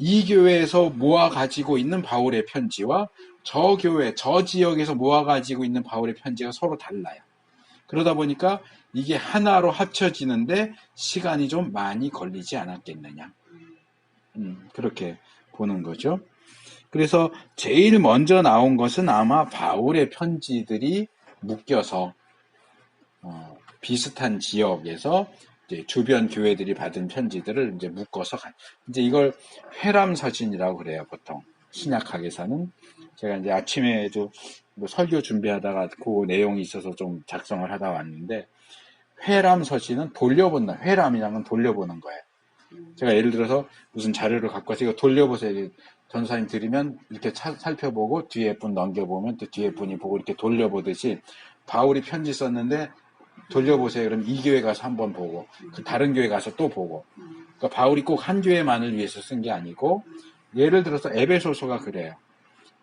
이 교회에서 모아 가지고 있는 바울의 편지와 저 교회, 저 지역에서 모아 가지고 있는 바울의 편지가 서로 달라요. 그러다 보니까 이게 하나로 합쳐지는데 시간이 좀 많이 걸리지 않았겠느냐. 그렇게 보는 거죠. 그래서 제일 먼저 나온 것은 아마 바울의 편지들이 묶여서 비슷한 지역에서 이제 주변 교회들이 받은 편지들을 이제 묶어서 이제 이걸 회람서신이라고 그래요. 보통 신약학에서는. 제가 이제 아침에도 뭐 설교 준비하다가 그 내용이 있어서 좀 작성을 하다 왔는데, 회람서신은 돌려본다. 회람이라는 건 돌려보는 거예요. 제가 예를 들어서 무슨 자료를 갖고 와서 이거 돌려보세요. 전사님 드리면 이렇게 살펴보고 뒤에 분 넘겨보면 또 뒤에 분이 보고 이렇게 돌려보듯이, 바울이 편지 썼는데 돌려보세요. 그럼 이 교회 가서 한번 보고, 그 다른 교회 가서 또 보고. 그러니까 바울이 꼭 한 교회만을 위해서 쓴 게 아니고, 예를 들어서 에베소서가 그래요.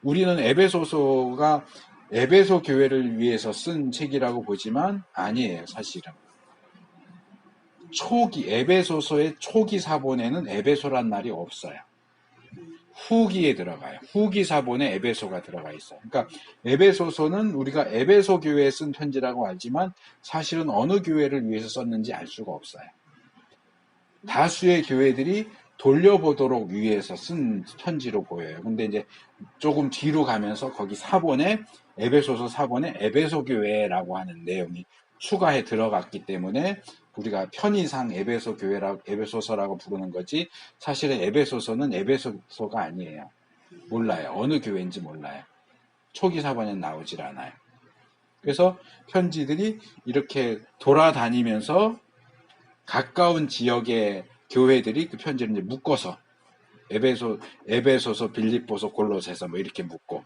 우리는 에베소서가 에베소 교회를 위해서 쓴 책이라고 보지만 아니에요, 사실은. 에베소서의 초기 사본에는 에베소란 말이 없어요. 후기에 들어가요. 후기 사본에 에베소가 들어가 있어요. 그러니까 에베소서는 우리가 에베소 교회에 쓴 편지라고 알지만 사실은 어느 교회를 위해서 썼는지 알 수가 없어요. 다수의 교회들이 돌려보도록 위해서 쓴 편지로 보여요. 근데 이제 조금 뒤로 가면서 거기 에베소서 사본에 에베소 교회라고 하는 내용이 추가해 들어갔기 때문에 우리가 편의상 에베소서라고 부르는 거지, 사실은 에베소서는 에베소서가 아니에요. 몰라요. 어느 교회인지 몰라요. 초기 사본에는 나오질 않아요. 그래서 편지들이 이렇게 돌아다니면서 가까운 지역의 교회들이 그 편지를 이제 묶어서 에베소서, 빌립보서, 골로새서 뭐 이렇게 묶고,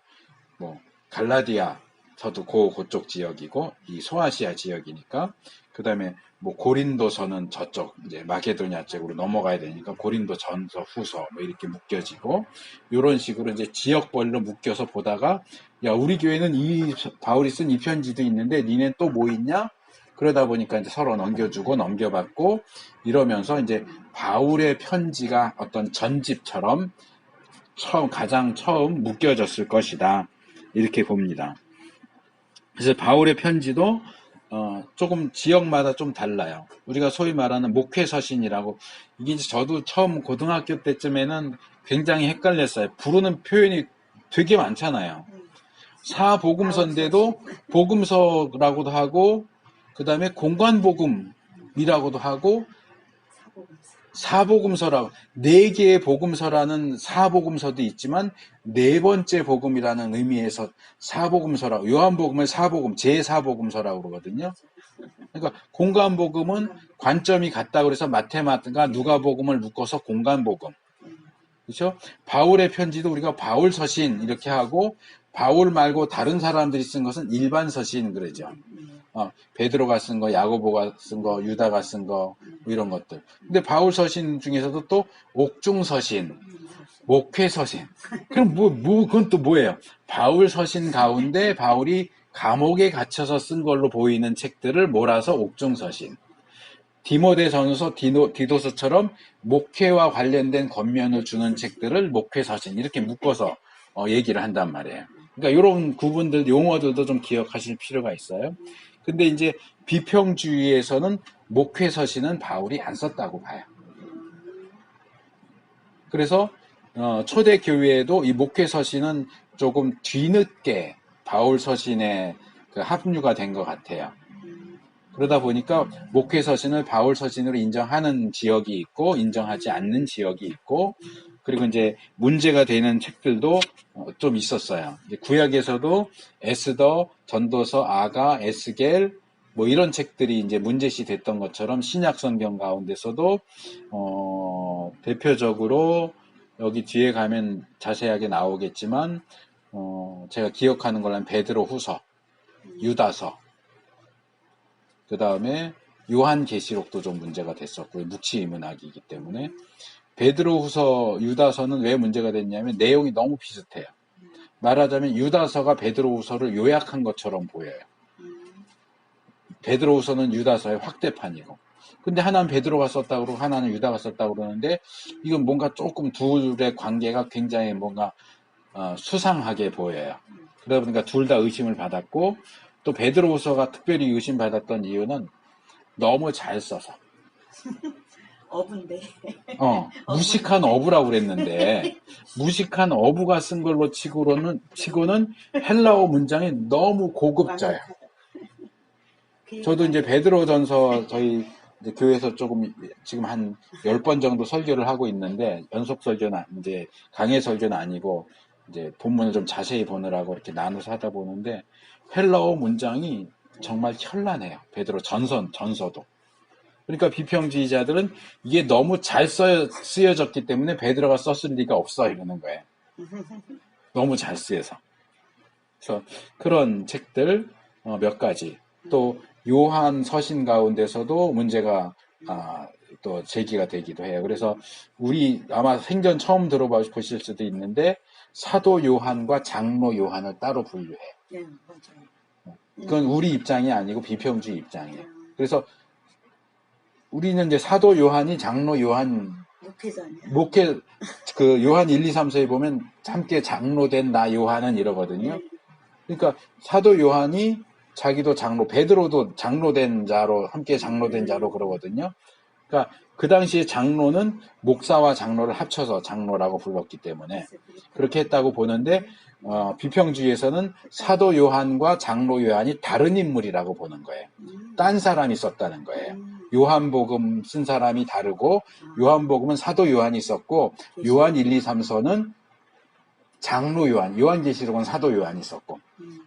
뭐 갈라디아서도 그쪽 지역이고 이 소아시아 지역이니까, 그 다음에 뭐 고린도서는 저쪽 이제 마게도냐 쪽으로 넘어가야 되니까 고린도 전서, 후서 뭐 이렇게 묶여지고, 이런 식으로 이제 지역별로 묶여서 보다가, 야, 우리 교회는 이 바울이 쓴 이 편지도 있는데 니네 또 뭐 있냐? 그러다 보니까 이제 서로 넘겨주고 넘겨받고 이러면서 이제 바울의 편지가 어떤 전집처럼 가장 처음 묶여졌을 것이다, 이렇게 봅니다. 그래서 바울의 편지도 조금 지역마다 좀 달라요. 우리가 소위 말하는 목회서신이라고, 이게 이제 저도 처음 고등학교 때쯤에는 굉장히 헷갈렸어요. 부르는 표현이 되게 많잖아요. 사복음서인데도 복음서라고도 하고, 그 다음에 공관복음이라고도 하고, 사복음서라고, 네 개의 복음서라는 사복음서도 있지만, 네 번째 복음이라는 의미에서 사복음서라고, 요한복음을 사복음, 제4복음서라고 그러거든요. 그러니까 공간복음은 관점이 같다 그래서 마테마트가 누가복음을 묶어서 공간복음. 그렇죠? 바울의 편지도 우리가 바울 서신 이렇게 하고, 바울 말고 다른 사람들이 쓴 것은 일반 서신 그러죠. 베드로가 쓴 거, 야고보가 쓴 거, 유다가 쓴 거, 뭐 이런 것들. 근데 바울 서신 중에서도 또 옥중 서신, 목회 서신. 그럼 그건 또 뭐예요? 바울 서신 가운데 바울이 감옥에 갇혀서 쓴 걸로 보이는 책들을 몰아서 옥중 서신. 디모데전서, 디도서처럼 목회와 관련된 권면을 주는 책들을 목회서신 이렇게 묶어서 얘기를 한단 말이에요. 그러니까 이런 구분들, 용어들도 좀 기억하실 필요가 있어요. 근데 이제 비평주의에서는 목회서신은 바울이 안 썼다고 봐요. 그래서 초대 교회에도 이 목회서신은 조금 뒤늦게 바울 서신에 합류가 된 것 같아요. 그러다 보니까 목회 서신을 바울 서신으로 인정하는 지역이 있고 인정하지 않는 지역이 있고, 그리고 이제 문제가 되는 책들도 좀 있었어요. 구약에서도 에스더, 전도서, 아가, 에스겔 뭐 이런 책들이 이제 문제시 됐던 것처럼 신약 성경 가운데서도 대표적으로 여기 뒤에 가면 자세하게 나오겠지만 제가 기억하는 걸로 베드로 후서, 유다서, 그 다음에 요한계시록도 좀 문제가 됐었고요. 묵시인문학이기 때문에. 베드로후서, 유다서는 왜 문제가 됐냐면 내용이 너무 비슷해요. 말하자면 유다서가 베드로후서를 요약한 것처럼 보여요. 베드로후서는 유다서의 확대판이고, 근데 하나는 베드로가 썼다고 그러고 하나는 유다가 썼다고 그러는데, 이건 뭔가 조금 둘의 관계가 굉장히 뭔가 수상하게 보여요. 그러다 보니까 둘 다 의심을 받았고, 또 베드로후서가 특별히 의심받았던 이유는 너무 잘 써서. 어부인데. 무식한 어부라고 그랬는데, 무식한 어부가 쓴 걸로 치고는 헬라어 문장이 너무 고급져요. 저도 이제 베드로전서 저희 이제 교회에서 조금 지금 한 10번 정도 설교를 하고 있는데, 연속 설교는 이제 강해 설교는 아니고 이제 본문을 좀 자세히 보느라고 이렇게 나눠서 하다 보는데, 헬라어 문장이 정말 현란해요. 베드로 전서도. 그러니까 비평주의자들은 이게 너무 잘 쓰여졌기 때문에 베드로가 썼을 리가 없어 이러는 거예요. 너무 잘 쓰여서. 그래서 그런 책들 몇 가지. 또 요한 서신 가운데서도 문제가 또 제기가 되기도 해요. 그래서 우리 아마 생전 처음 들어보실 수도 있는데, 사도 요한과 장로 요한을 따로 분류해요. 네, 맞아요. 그건 우리 입장이 아니고 비평주의 입장이에요. 그래서 우리는 이제 사도 요한이 장로 요한, 목회, 요한 1, 2, 3, 4에 보면 함께 장로된 나 요한은 이러거든요. 그러니까 사도 요한이 자기도 장로, 베드로도 장로된 자로, 함께 장로된 자로 그러거든요. 그러니까 그 당시에 장로는 목사와 장로를 합쳐서 장로라고 불렀기 때문에 그렇게 했다고 보는데, 비평주의에서는 사도 요한과 장로 요한이 다른 인물이라고 보는 거예요. 딴 사람이 썼다는 거예요. 요한복음 쓴 사람이 다르고, 요한복음은 사도 요한이 썼고, 요한 1, 2, 3서는 장로 요한, 요한계시록은 사도 요한이 썼고,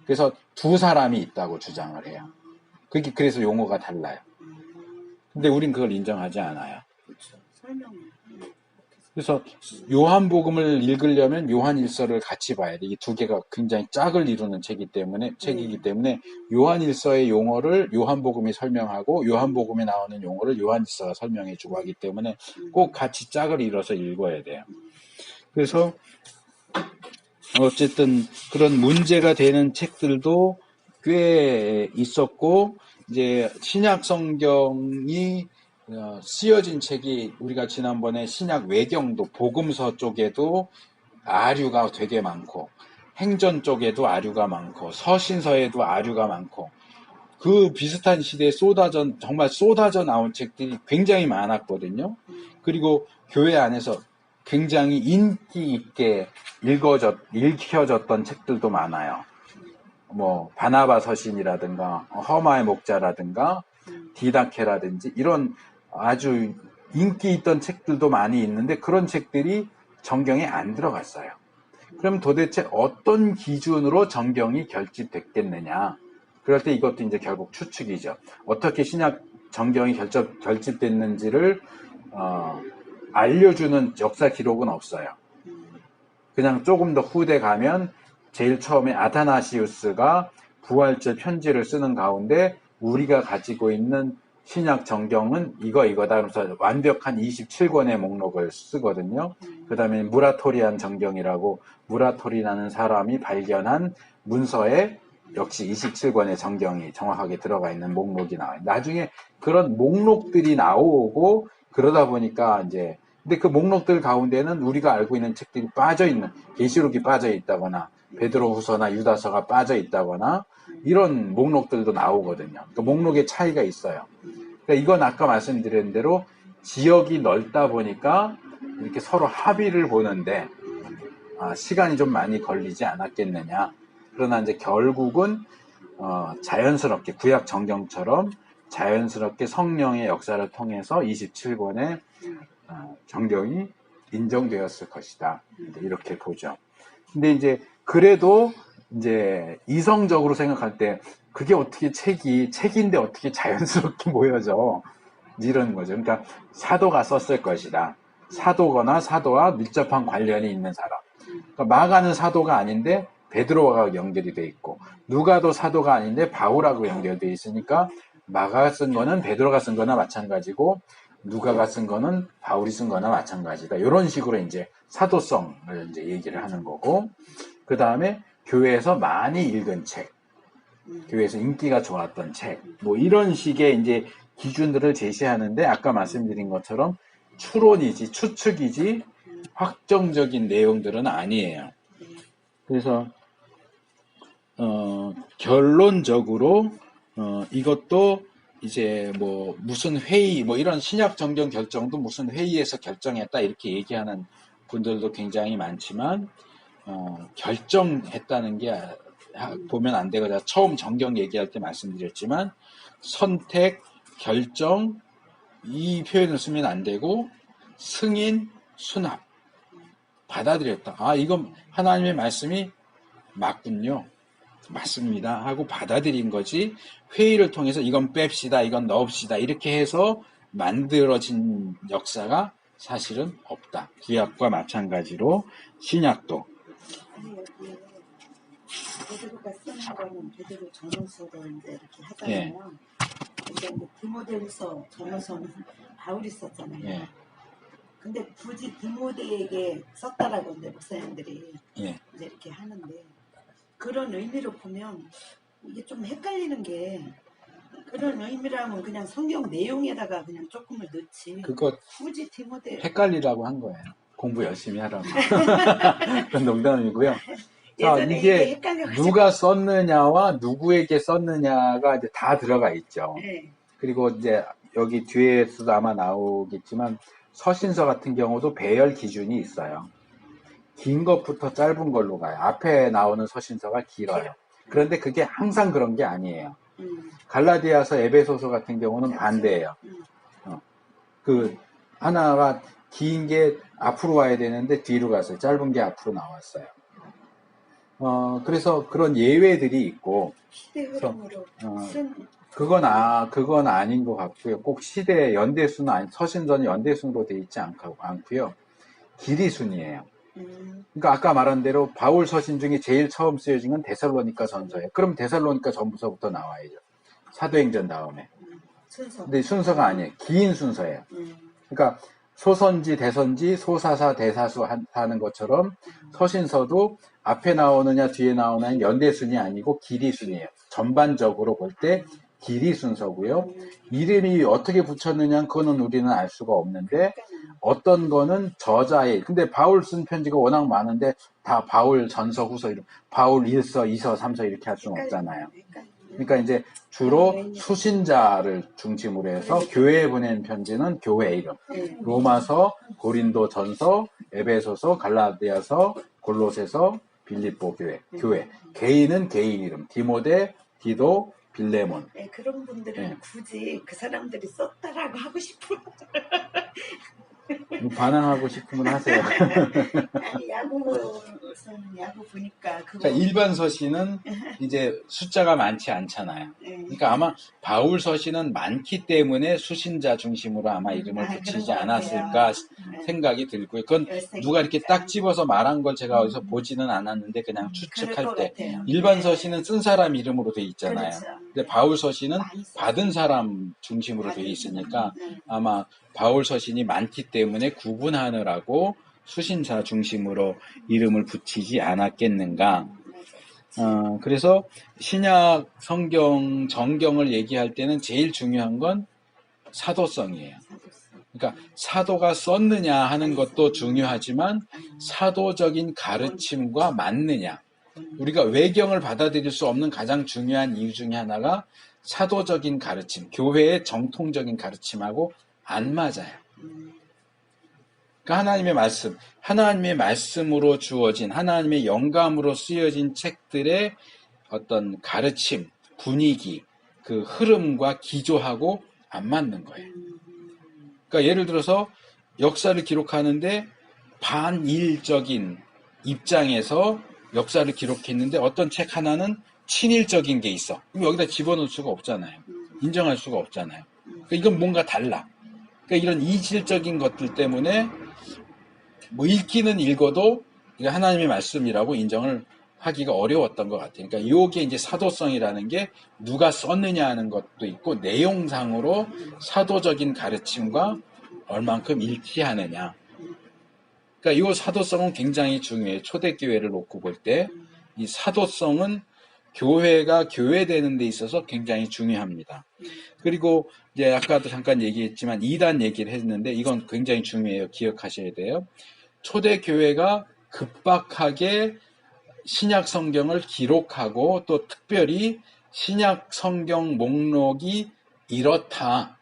그래서 두 사람이 있다고 주장을 해요. 그래서 용어가 달라요. 근데 우린 그걸 인정하지 않아요. 그래서 요한복음을 읽으려면 요한일서를 같이 봐야 돼. 이 두 개가 굉장히 짝을 이루는 책이기 때문에 요한일서의 용어를 요한복음이 설명하고 요한복음에 나오는 용어를 요한일서가 설명해주고 하기 때문에 꼭 같이 짝을 이뤄서 읽어야 돼요. 그래서 어쨌든 그런 문제가 되는 책들도 꽤 있었고, 이제 신약 성경이 쓰여진 책이, 우리가 지난번에 신약 외경도 복음서 쪽에도 아류가 되게 많고, 행전 쪽에도 아류가 많고, 서신서에도 아류가 많고, 그 비슷한 시대에 정말 쏟아져 나온 책들이 굉장히 많았거든요. 그리고 교회 안에서 굉장히 인기 있게 읽혀졌던 책들도 많아요. 뭐 바나바 서신이라든가 허마의 목자라든가 디다케라든지 이런 아주 인기 있던 책들도 많이 있는데 그런 책들이 정경에 안 들어갔어요. 그럼 도대체 어떤 기준으로 정경이 결집됐겠느냐? 그럴 때 이것도 이제 결국 추측이죠. 어떻게 신약 정경이 결집됐는지를 알려주는 역사 기록은 없어요. 그냥 조금 더 후대 가면 제일 처음에 아타나시우스가 부활절 편지를 쓰는 가운데 우리가 가지고 있는 신약 정경은 이거다. 그래서 완벽한 27권의 목록을 쓰거든요. 그 다음에 무라토리안 정경이라고 무라토리라는 사람이 발견한 문서에 역시 27권의 정경이 정확하게 들어가 있는 목록이 나와요. 나중에 그런 목록들이 나오고 그러다 보니까 이제 근데 그 목록들 가운데는 우리가 알고 있는 책들이 빠져있는 계시록이 빠져있다거나 베드로후서나 유다서가 빠져있다거나 이런 목록들도 나오거든요. 그러니까 목록의 차이가 있어요. 그러니까 이건 아까 말씀드린 대로 지역이 넓다 보니까 이렇게 서로 합의를 보는데 시간이 좀 많이 걸리지 않았겠느냐. 그러나 이제 결국은 자연스럽게 구약 정경처럼 자연스럽게 성령의 역사를 통해서 27권의 정경이 인정되었을 것이다. 이렇게 보죠. 근데 이제 그래도 이제 이성적으로 생각할 때 그게 어떻게 책인데 어떻게 자연스럽게 모여져 이런 거죠. 그러니까 사도가 썼을 것이다. 사도거나 사도와 밀접한 관련이 있는 사람. 그러니까 마가는 사도가 아닌데 베드로와 연결이 돼 있고 누가도 사도가 아닌데 바울하고 연결돼 있으니까 마가가 쓴 거는 베드로가 쓴 거나 마찬가지고 누가가 쓴 거는 바울이 쓴 거나 마찬가지다. 이런 식으로 이제 사도성을 이제 얘기를 하는 거고, 그 다음에 교회에서 많이 읽은 책, 교회에서 인기가 좋았던 책, 뭐 이런 식의 이제 기준들을 제시하는데 아까 말씀드린 것처럼 추론이지 추측이지 확정적인 내용들은 아니에요. 그래서 결론적으로 이것도 이제 뭐 무슨 회의 뭐 이런 신약 정경 결정도 무슨 회의에서 결정했다 이렇게 얘기하는 분들도 굉장히 많지만 결정했다는 게 보면 안 되고 제가 처음 정경 얘기할 때 말씀드렸지만 선택, 결정 이 표현을 쓰면 안 되고 승인, 수납 받아들였다. 이건 하나님의 말씀이 맞군요. 맞습니다 하고 받아들인 거지 회의를 통해서 이건 뺍시다 이건 넣읍시다 이렇게 해서 만들어진 역사가 사실은 없다. 구약과 마찬가지로 신약도 베드로가 쓰는 거는 베드로 전후서로 이제 이렇게 하잖아요. 근데 이제 디모데후서 전후서는 바울이 썼잖아요. 예. 근데 굳이 디모데에게 썼다라고 이제 목사님들이 예. 이제 이렇게 하는데 그런 의미로 보면 이게 좀 헷갈리는 게 그런 의미라면 그냥 성경 내용에다가 그냥 조금을 넣지. 그거 굳이 디모데 헷갈리라고 한 거예요. 공부 열심히 하라고. 그건 농담이고요. 자, 예전에 이게 헷갈려가지고. 누가 썼느냐와 누구에게 썼느냐가 이제 다 들어가 있죠. 네. 그리고 이제 여기 뒤에서도 아마 나오겠지만 서신서 같은 경우도 배열 기준이 있어요. 긴 것부터 짧은 걸로 가요. 앞에 나오는 서신서가 길어요. 그런데 그게 항상 그런 게 아니에요. 갈라디아서, 에베소서 같은 경우는 반대예요. 그 하나가 긴 게 앞으로 와야 되는데 뒤로 갔어요. 짧은 게 앞으로 나왔어요. 그래서 그런 예외들이 있고 시대 흐름으로 쓴 그건 아닌 것 같고요. 꼭 시대 연대순은 서신서는 연대순으로 돼 있지 않고요. 길이순이에요. 그러니까 아까 말한 대로 바울 서신 중에 제일 처음 쓰여진 건 데살로니가 전서예요. 그럼 데살로니가 전서부터 나와야죠. 사도행전 다음에. 순서. 근데 순서가 아니에요. 긴 순서예요. 그러니까 소선지, 대선지, 소사사, 대사수 하는 것처럼 서신서도 앞에 나오느냐 뒤에 나오느냐 연대순이 아니고 길이순이에요. 전반적으로 볼 때 길이 순서고요. 이름이 어떻게 붙였느냐 그거는 우리는 알 수가 없는데 어떤 거는 저자의 근데 바울 쓴 편지가 워낙 많은데 다 바울 전서 후서 이름 바울 1서 2서 3서 이렇게 할 수는 없잖아요. 그러니까 이제 주로 수신자를 중심으로 해서 교회에 보낸 편지는 교회 이름 로마서, 고린도 전서, 에베소서, 갈라디아서, 골로새서, 빌립보 교회 개인은 개인 이름 디모데, 디도, 빌레몬. 그런 분들은 굳이 그 사람들이 썼다라고 하고 싶어. 반항하고 싶으면 하세요. 아니 야구는 야구 보니까 그거 자, 일반 서신은 이제 숫자가 많지 않잖아요. 예. 그러니까 아마 바울 서신은 많기 때문에 수신자 중심으로 아마 이름을 그런 붙이지 것 않았을까 같아요. 네. 생각이 들고요. 그건 누가 이렇게 딱 집어서 말한 걸 제가 어디서 보지는 않았는데 그냥 그럴 추측할 것 때 같아요. 일반 네. 서신은 쓴 사람 이름으로 돼 있잖아요. 그렇죠. 근데 바울 서신은 많이 써요. 받은 사람 중심으로 돼 받은 있으니까 사람. 네. 아마 바울 서신이 많기 때문에 구분하느라고 수신자 중심으로 이름을 붙이지 않았겠는가. 그래서 신약 성경 정경을 얘기할 때는 제일 중요한 건 사도성이에요. 그러니까 사도가 썼느냐 하는 것도 중요하지만 사도적인 가르침과 맞느냐. 우리가 외경을 받아들일 수 없는 가장 중요한 이유 중에 하나가 사도적인 가르침, 교회의 정통적인 가르침하고 안 맞아요. 그러니까 하나님의 말씀, 하나님의 말씀으로 주어진, 하나님의 영감으로 쓰여진 책들의 어떤 가르침, 분위기, 그 흐름과 기조하고 안 맞는 거예요. 그러니까 예를 들어서 역사를 기록하는데 반일적인 입장에서 역사를 기록했는데 어떤 책 하나는 친일적인 게 있어. 그럼 여기다 집어넣을 수가 없잖아요. 인정할 수가 없잖아요. 그러니까 이건 뭔가 달라. 그러니까 이런 이질적인 것들 때문에 뭐 읽기는 읽어도 이게 하나님의 말씀이라고 인정을 하기가 어려웠던 것 같아요. 그러니까 이게 이제 사도성이라는 게 누가 썼느냐 하는 것도 있고 내용상으로 사도적인 가르침과 얼만큼 일치하느냐. 그러니까 이 사도성은 굉장히 중요해요. 초대교회를 놓고 볼 때 이 사도성은 교회가 교회되는 데 있어서 굉장히 중요합니다. 그리고 이제 아까도 잠깐 얘기했지만 이단 얘기를 했는데 이건 굉장히 중요해요. 기억하셔야 돼요. 초대교회가 급박하게 신약 성경을 기록하고 또 특별히 신약 성경 목록이 이렇다.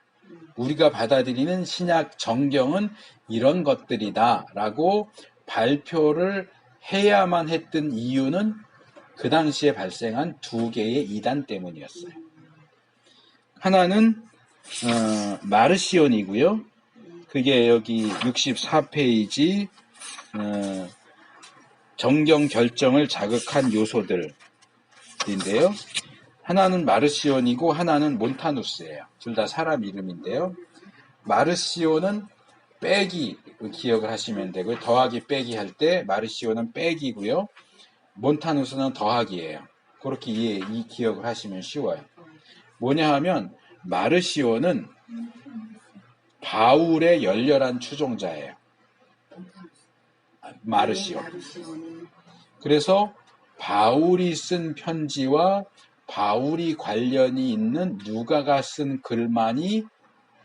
우리가 받아들이는 신약 정경은 이런 것들이다 라고 발표를 해야만 했던 이유는 그 당시에 발생한 두 개의 이단 때문이었어요. 하나는 마르시온이고요. 그게 여기 64페이지 정경 결정을 자극한 요소들인데요. 하나는 마르시온이고 하나는 몬타누스예요. 둘 다 사람 이름인데요. 마르시온은 빼기 기억을 하시면 되고요. 더하기 빼기 할 때 마르시온은 빼기고요. 몬타누스는 더하기예요. 그렇게 이 기억을 하시면 쉬워요. 뭐냐 하면 마르시온은 바울의 열렬한 추종자예요. 마르시온. 그래서 바울이 쓴 편지와 바울이 관련이 있는 누가가 쓴 글만이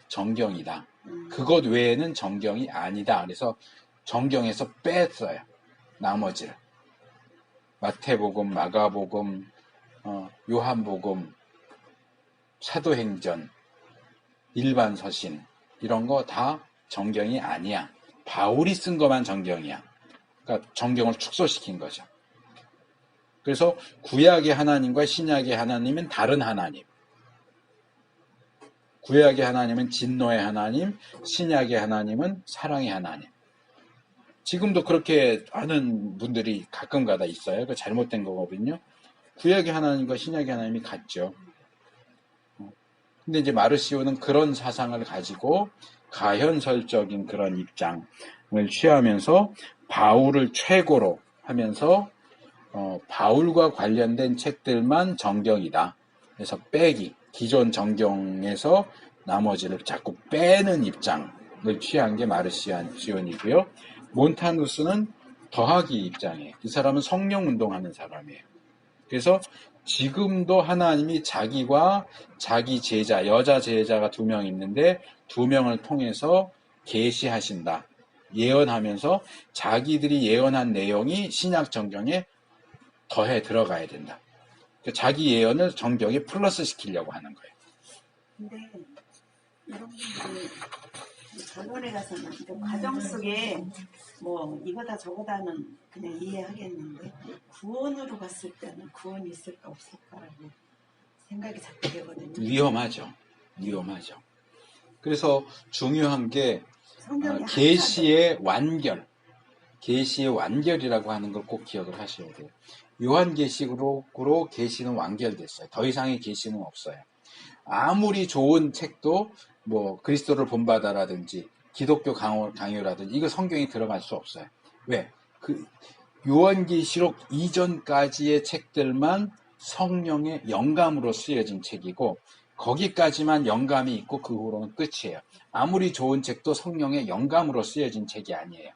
정경이다. 그것 외에는 정경이 아니다. 그래서 정경에서 뺐어요. 나머지를. 마태복음, 마가복음, 요한복음, 사도행전, 일반 서신 이런 거 다 정경이 아니야. 바울이 쓴 것만 정경이야. 그러니까 정경을 축소시킨 거죠. 그래서 구약의 하나님과 신약의 하나님은 다른 하나님. 구약의 하나님은 진노의 하나님, 신약의 하나님은 사랑의 하나님. 지금도 그렇게 하는 분들이 가끔가다 있어요. 그 잘못된 거거든요. 구약의 하나님과 신약의 하나님이 같죠. 근데 이제 마르시오는 그런 사상을 가지고 가현설적인 그런 입장을 취하면서 바울을 최고로 하면서 바울과 관련된 책들만 정경이다. 그래서 빼기, 기존 정경에서 나머지를 자꾸 빼는 입장을 취한 게 마르시온이고요. 몬타누스는 더하기 입장이에요. 이 사람은 성령 운동하는 사람이에요. 그래서 지금도 하나님이 자기와 자기 제자, 여자 제자가 2명 있는데 2명을 통해서 계시하신다. 예언하면서 자기들이 예언한 내용이 신약 정경에 더해 들어가야 된다. 자기 예언을 정경에 플러스 시키려고 하는 거예요. 근데 이런 분들이 전원에 가서는 그 과정 속에 뭐 이거다 저거다는 그냥 이해하겠는데 구원으로 갔을 때는 구원이 있을까 없을까라고 생각이 자꾸 되거든요. 위험하죠. 그래서 중요한 게 성경의 계시의 완결, 계시의 완결이라고 하는 걸 꼭 기억을 하셔야 돼요. 요한계시록으로 계시는 완결됐어요. 더 이상의 계시는 없어요. 아무리 좋은 책도 뭐 그리스도를 본받아라든지 기독교 강요라든지 이거 성경에 들어갈 수 없어요. 왜? 그 요한계시록 이전까지의 책들만 성령의 영감으로 쓰여진 책이고 거기까지만 영감이 있고 그 후로는 끝이에요. 아무리 좋은 책도 성령의 영감으로 쓰여진 책이 아니에요.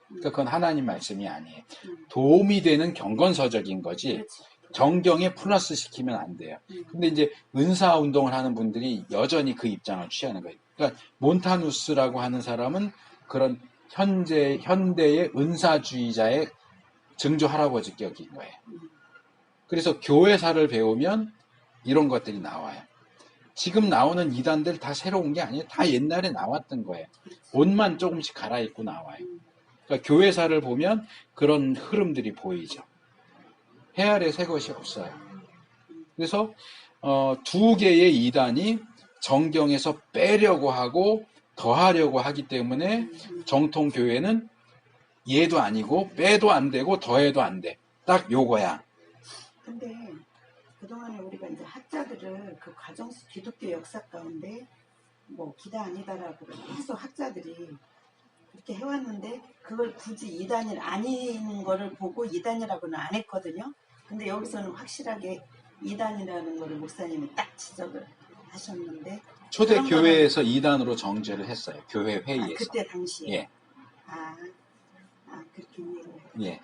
그러니까 그건 하나님 말씀이 아니에요. 도움이 되는 경건서적인 거지 그렇지. 정경에 플러스 시키면 안 돼요. 근데 이제 은사 운동을 하는 분들이 여전히 그 입장을 취하는 거예요. 그러니까 몬타누스라고 하는 사람은 그런 현대의 은사주의자의 증조 할아버지격인 거예요. 그래서 교회사를 배우면 이런 것들이 나와요. 지금 나오는 이단들 다 새로운 게 아니에요. 다 옛날에 나왔던 거예요. 옷만 조금씩 갈아입고 나와요. 그러니까 교회사를 보면 그런 흐름들이 보이죠. 해 아래 새 것이 없어요. 그래서 두 개의 이단이 정경에서 빼려고 하고 더하려고 하기 때문에 정통 교회는 얘도 아니고 빼도 안 되고 더해도 안 돼. 딱 요거야. 근데 그동안에 우리가 이제 학자들을 그 과정 속 기독교 역사 가운데 뭐 기다 아니다라고 계속 학자들이 그렇게 해왔는데 그걸 굳이 이단이 아닌 거를 보고 이단이라고는 안 했거든요. 근데 여기서는 확실하게 이단이라는 거를 목사님이 딱 지적을 하셨는데 초대교회에서 이단으로 정죄를 했어요. 교회 회의에서. 그때 당시에 예. 그렇게 이해를 예.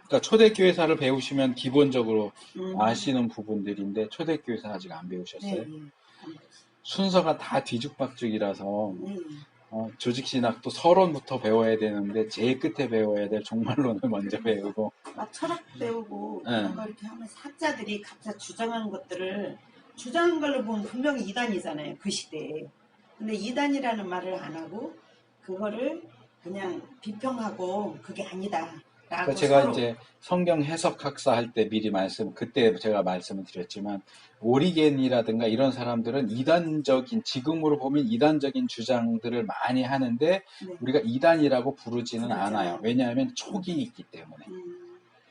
그러니까 초대교회사를 배우시면 기본적으로 아시는 부분들인데 초대교회사 아직 안 배우셨어요? 네. 순서가 다 뒤죽박죽이라서 조직신학도 서론부터 배워야 되는데 제일 끝에 배워야 될 종말론을 먼저 배우고 막 철학 배우고 그런 거 이렇게 하면서 학자들이 각자 주장하는 것들을 주장한 걸로 보면 분명히 이단이잖아요. 그 시대에. 근데 이단이라는 말을 안 하고 그거를 그냥 비평하고 그게 아니다. 그러니까 제가 이제 성경 해석 학사 할 때 미리 그때 제가 말씀을 드렸지만 오리겐이라든가 이런 사람들은 지금으로 보면 이단적인 주장들을 많이 하는데 우리가 이단이라고 부르지는 않아요. 왜냐하면 촉이 있기 때문에.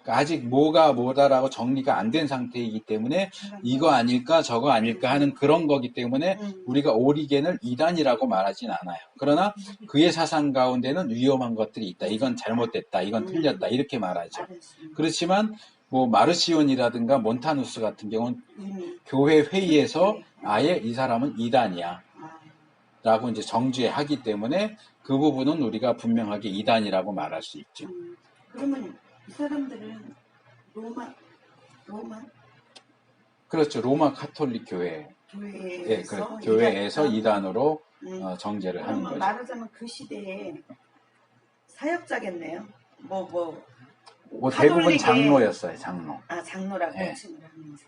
그러니까 아직 뭐가 뭐다라고 정리가 안 된 상태이기 때문에 이거 아닐까 저거 아닐까 하는 그런 거기 때문에 우리가 오리겐을 이단이라고 말하진 않아요. 그러나 그의 사상 가운데는 위험한 것들이 있다. 이건 잘못됐다. 이건 틀렸다. 이렇게 말하죠. 그렇지만 뭐 마르시온이라든가 몬타누스 같은 경우는 교회 회의에서 아예 이 사람은 이단이야 라고 이제 정죄하기 때문에 그 부분은 우리가 분명하게 이단이라고 말할 수 있죠. 그러면 이 사람들은 로마 그렇죠. 로마 카톨릭 교회에서 이단으로 정죄를 하는 거죠. 말하자면 그 시대에 사역자겠네요. 뭐 대부분 장로였어요. 장로. 장로라고 네. 칭을 하면서.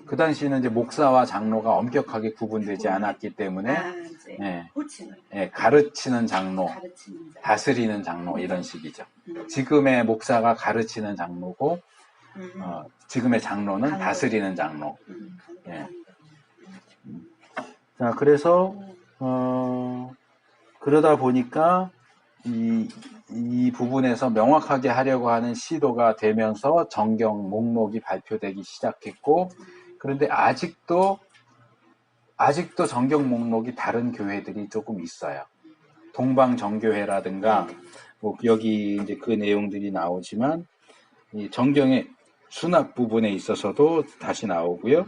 그 당시에는 이제 목사와 장로가 엄격하게 구분되지 않았기 때문에 호칭을. 가르치는 장로, 다스리는 장로 이런 식이죠. 지금의 목사가 가르치는 장로고 지금의 장로는 다스리는 장로. 자, 그래서 그러다 보니까 이 부분에서 명확하게 하려고 하는 시도가 되면서 정경 목록이 발표되기 시작했고, 그런데 아직도 정경 목록이 다른 교회들이 조금 있어요. 동방정교회라든가 뭐 여기 이제 그 내용들이 나오지만 이 정경의 수납 부분에 있어서도 다시 나오고요.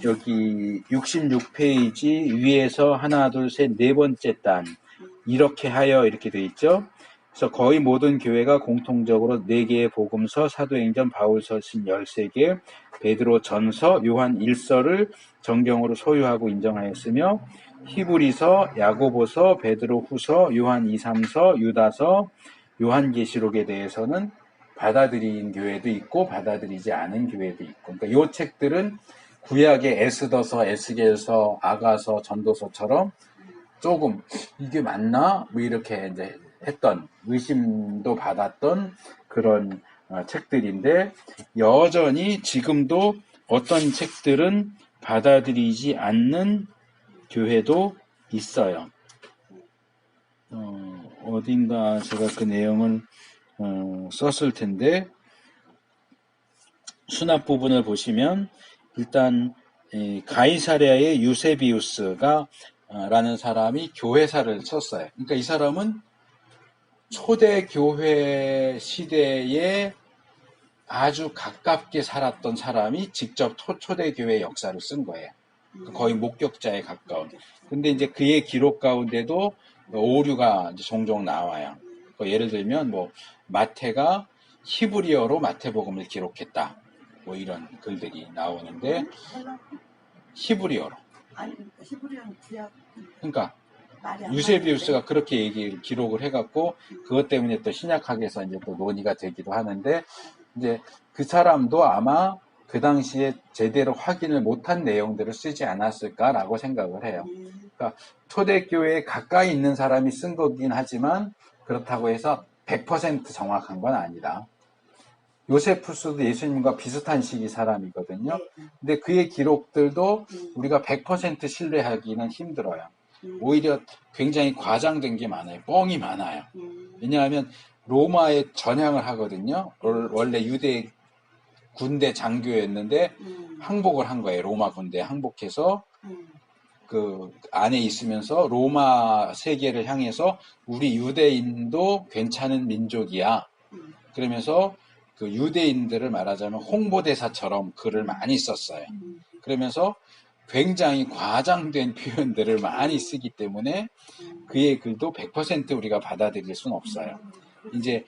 여기 66페이지 위에서 하나, 둘, 셋, 네 번째 단 이렇게 하여 이렇게 돼 있죠. 그래서 거의 모든 교회가 공통적으로 4개의 복음서, 사도행전, 바울서신 13개, 베드로 전서, 요한 1서를 정경으로 소유하고 인정하였으며 히브리서, 야고보서, 베드로 후서, 요한 2, 3서, 유다서, 요한계시록에 대해서는 받아들인 교회도 있고 받아들이지 않은 교회도 있고, 그러니까 이 책들은 구약의 에스더서, 에스겔서, 아가서, 전도서처럼 조금 이게 맞나? 뭐 이렇게 이제 했던 의심도 받았던 그런 책들인데 여전히 지금도 어떤 책들은 받아들이지 않는 교회도 있어요. 어딘가 제가 그 내용을 썼을 텐데 수납 부분을 보시면 일단 가이사랴의 유세비우스가 라는 사람이 교회사를 썼어요. 그러니까 이 사람은 초대교회 시대에 아주 가깝게 살았던 사람이 직접 초대교회 역사를 쓴 거예요. 거의 목격자에 가까운. 근데 이제 그의 기록 가운데도 오류가 이제 종종 나와요. 예를 들면 뭐 마태가 히브리어로 마태복음을 기록했다. 뭐 이런 글들이 나오는데 히브리어로. 아니 히브리어는 구약. 그러니까 말이 안 유세비우스가 그렇게 기록을 해갖고 그것 때문에 또 신약학에서 이제 또 논의가 되기도 하는데 이제 그 사람도 아마 그 당시에 제대로 확인을 못한 내용들을 쓰지 않았을까라고 생각을 해요. 그러니까 초대교회에 가까이 있는 사람이 쓴 거긴 하지만 그렇다고 해서 100% 정확한 건 아니다. 요세푸스도 예수님과 비슷한 시기 사람이거든요. 근데 그의 기록들도 우리가 100% 신뢰하기는 힘들어요. 오히려 굉장히 과장된 게 많아요. 뻥이 많아요. 왜냐하면 로마에 전향을 하거든요. 원래 유대 군대 장교였는데 항복을 한 거예요. 로마 군대에 항복해서 그 안에 있으면서 로마 세계를 향해서 우리 유대인도 괜찮은 민족이야. 그러면서 그 유대인들을 말하자면 홍보대사처럼 글을 많이 썼어요. 그러면서 굉장히 과장된 표현들을 많이 쓰기 때문에 그의 글도 100% 우리가 받아들일 수는 없어요. 이제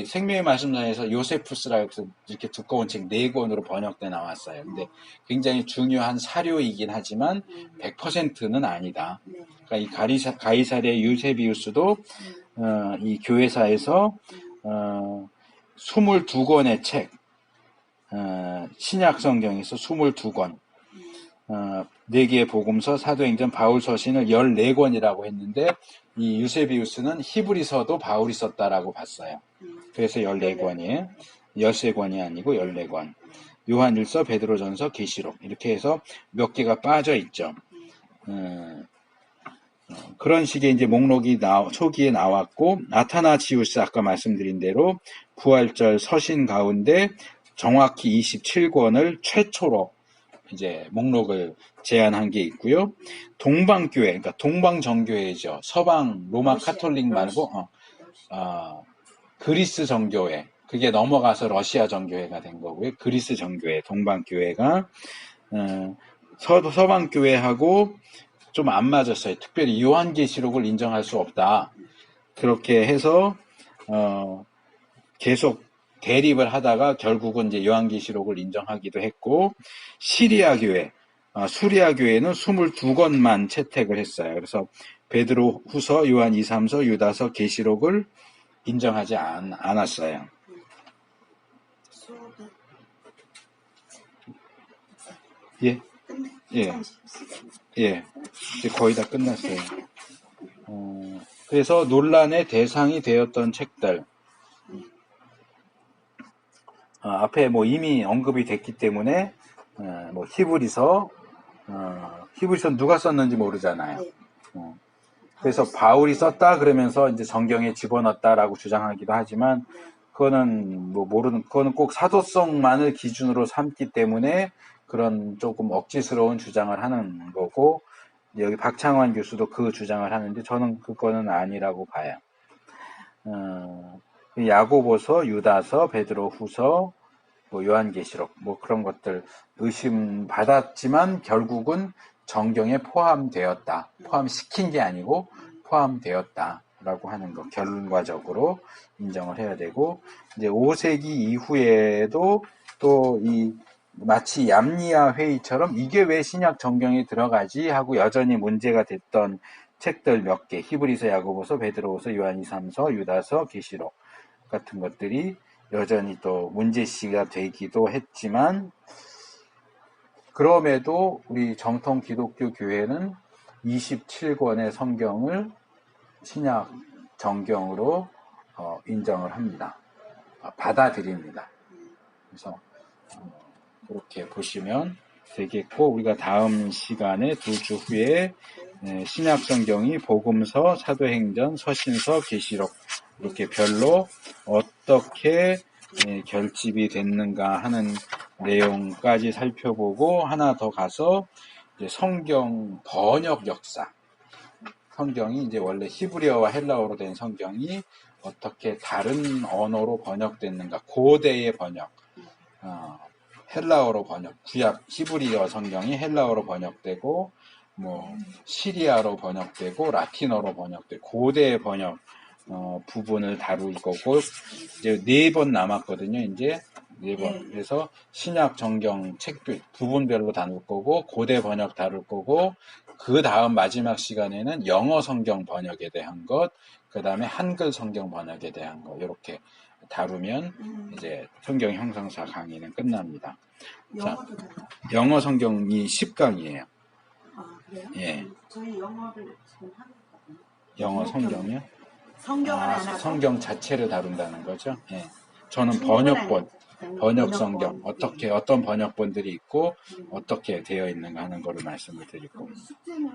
생명의 말씀장에서 요세푸스라고 해서 이렇게 두꺼운 책 4권으로 번역돼 나왔어요. 근데 굉장히 중요한 사료이긴 하지만 100%는 아니다. 그러니까 이 가이사랴 유세비우스도 이 교회사에서 22권의 책, 신약 성경에서 22권, 4개의 복음서, 사도행전, 바울 서신을 14권이라고 했는데 이 유세비우스는 히브리서도 바울이 썼다라고 봤어요. 그래서 14권이에요. 13권이 아니고 14권. 요한일서, 베드로전서, 계시록 이렇게 해서 몇 개가 빠져 있죠. 그런 식의 이제 목록이 초기에 나왔고 아타나지우스 아까 말씀드린 대로 부활절 서신 가운데 정확히 27권을 최초로 이제 목록을 제안한 게 있고요. 동방교회, 그러니까 동방정교회죠. 서방 로마 카톨릭 말고 그리스 정교회. 그게 넘어가서 러시아 정교회가 된 거고요. 그리스 정교회, 동방교회가 서방교회하고 좀 안 맞았어요. 특별히 요한계시록을 인정할 수 없다. 그렇게 해서 계속 대립을 하다가 결국은 이제 요한계시록을 인정하기도 했고 시리아 교회, 수리아 교회는 22권만 채택을 했어요. 그래서 베드로 후서, 요한 2, 3서, 유다서, 계시록을 인정하지 않았어요. 예, 예, 예, 이제 거의 다 끝났어요. 그래서 논란의 대상이 되었던 책들, 앞에 뭐 이미 언급이 됐기 때문에 뭐 히브리서는 누가 썼는지 모르잖아요. 그래서 바울이 썼다 그러면서 이제 성경에 집어넣었다라고 주장하기도 하지만 그거는 그거는 꼭 사도성만을 기준으로 삼기 때문에 그런 조금 억지스러운 주장을 하는 거고 여기 박창환 교수도 그 주장을 하는데 저는 그거는 아니라고 봐요. 야고보서, 유다서, 베드로후서, 뭐 요한계시록 뭐 그런 것들 의심받았지만 결국은 정경에 포함되었다. 포함시킨 게 아니고 포함되었다라고 하는 거 결과적으로 인정을 해야 되고 이제 5세기 이후에도 또 이 마치 얌니아 회의처럼 이게 왜 신약 정경에 들어가지 하고 여전히 문제가 됐던 책들 몇 개, 히브리서, 야고보서, 베드로후서, 요한 2, 3서, 유다서, 계시록 같은 것들이 여전히 또 문제시가 되기도 했지만 그럼에도 우리 정통 기독교 교회는 27권의 성경을 신약 정경으로 인정을 합니다. 받아들입니다. 그래서 그렇게 보시면 되겠고 우리가 다음 시간에 2주 후에 신약 성경이 복음서, 사도행전, 서신서, 계시록 이렇게 별로 어떻게 결집이 됐는가 하는 내용까지 살펴보고 하나 더 가서 이제 성경 번역 역사. 성경이 이제 원래 히브리어와 헬라어로 된 성경이 어떻게 다른 언어로 번역됐는가. 고대의 번역. 헬라어로 번역. 구약 히브리어 성경이 헬라어로 번역되고 뭐 시리아로 번역되고 라틴어로 번역되고 고대의 번역 부분을 다룰 거고 이제 4번 남았거든요. 이제 4번. 그래서 신약 성경 책들 부분별로 다룰 거고 고대 번역 다룰 거고 그 다음 마지막 시간에는 영어 성경 번역에 대한 것, 그 다음에 한글 성경 번역에 대한 것 이렇게 다루면 이제 성경 형상사 강의는 끝납니다. 영어도 달라요? 영어 성경이 10강이에요. 아, 그래요? 예. 저희 영어를 지금 하고 있거든요. 영어 성경이요? 성경은 안 하고 성경 자체를 다룬다는 거죠. 예. 저는 중국은 번역본, 아니죠. 번역 성경, 어떻게, 어떤 번역본들이 있고, 어떻게 되어 있는가 하는 거를 말씀을 드리고. 숙제는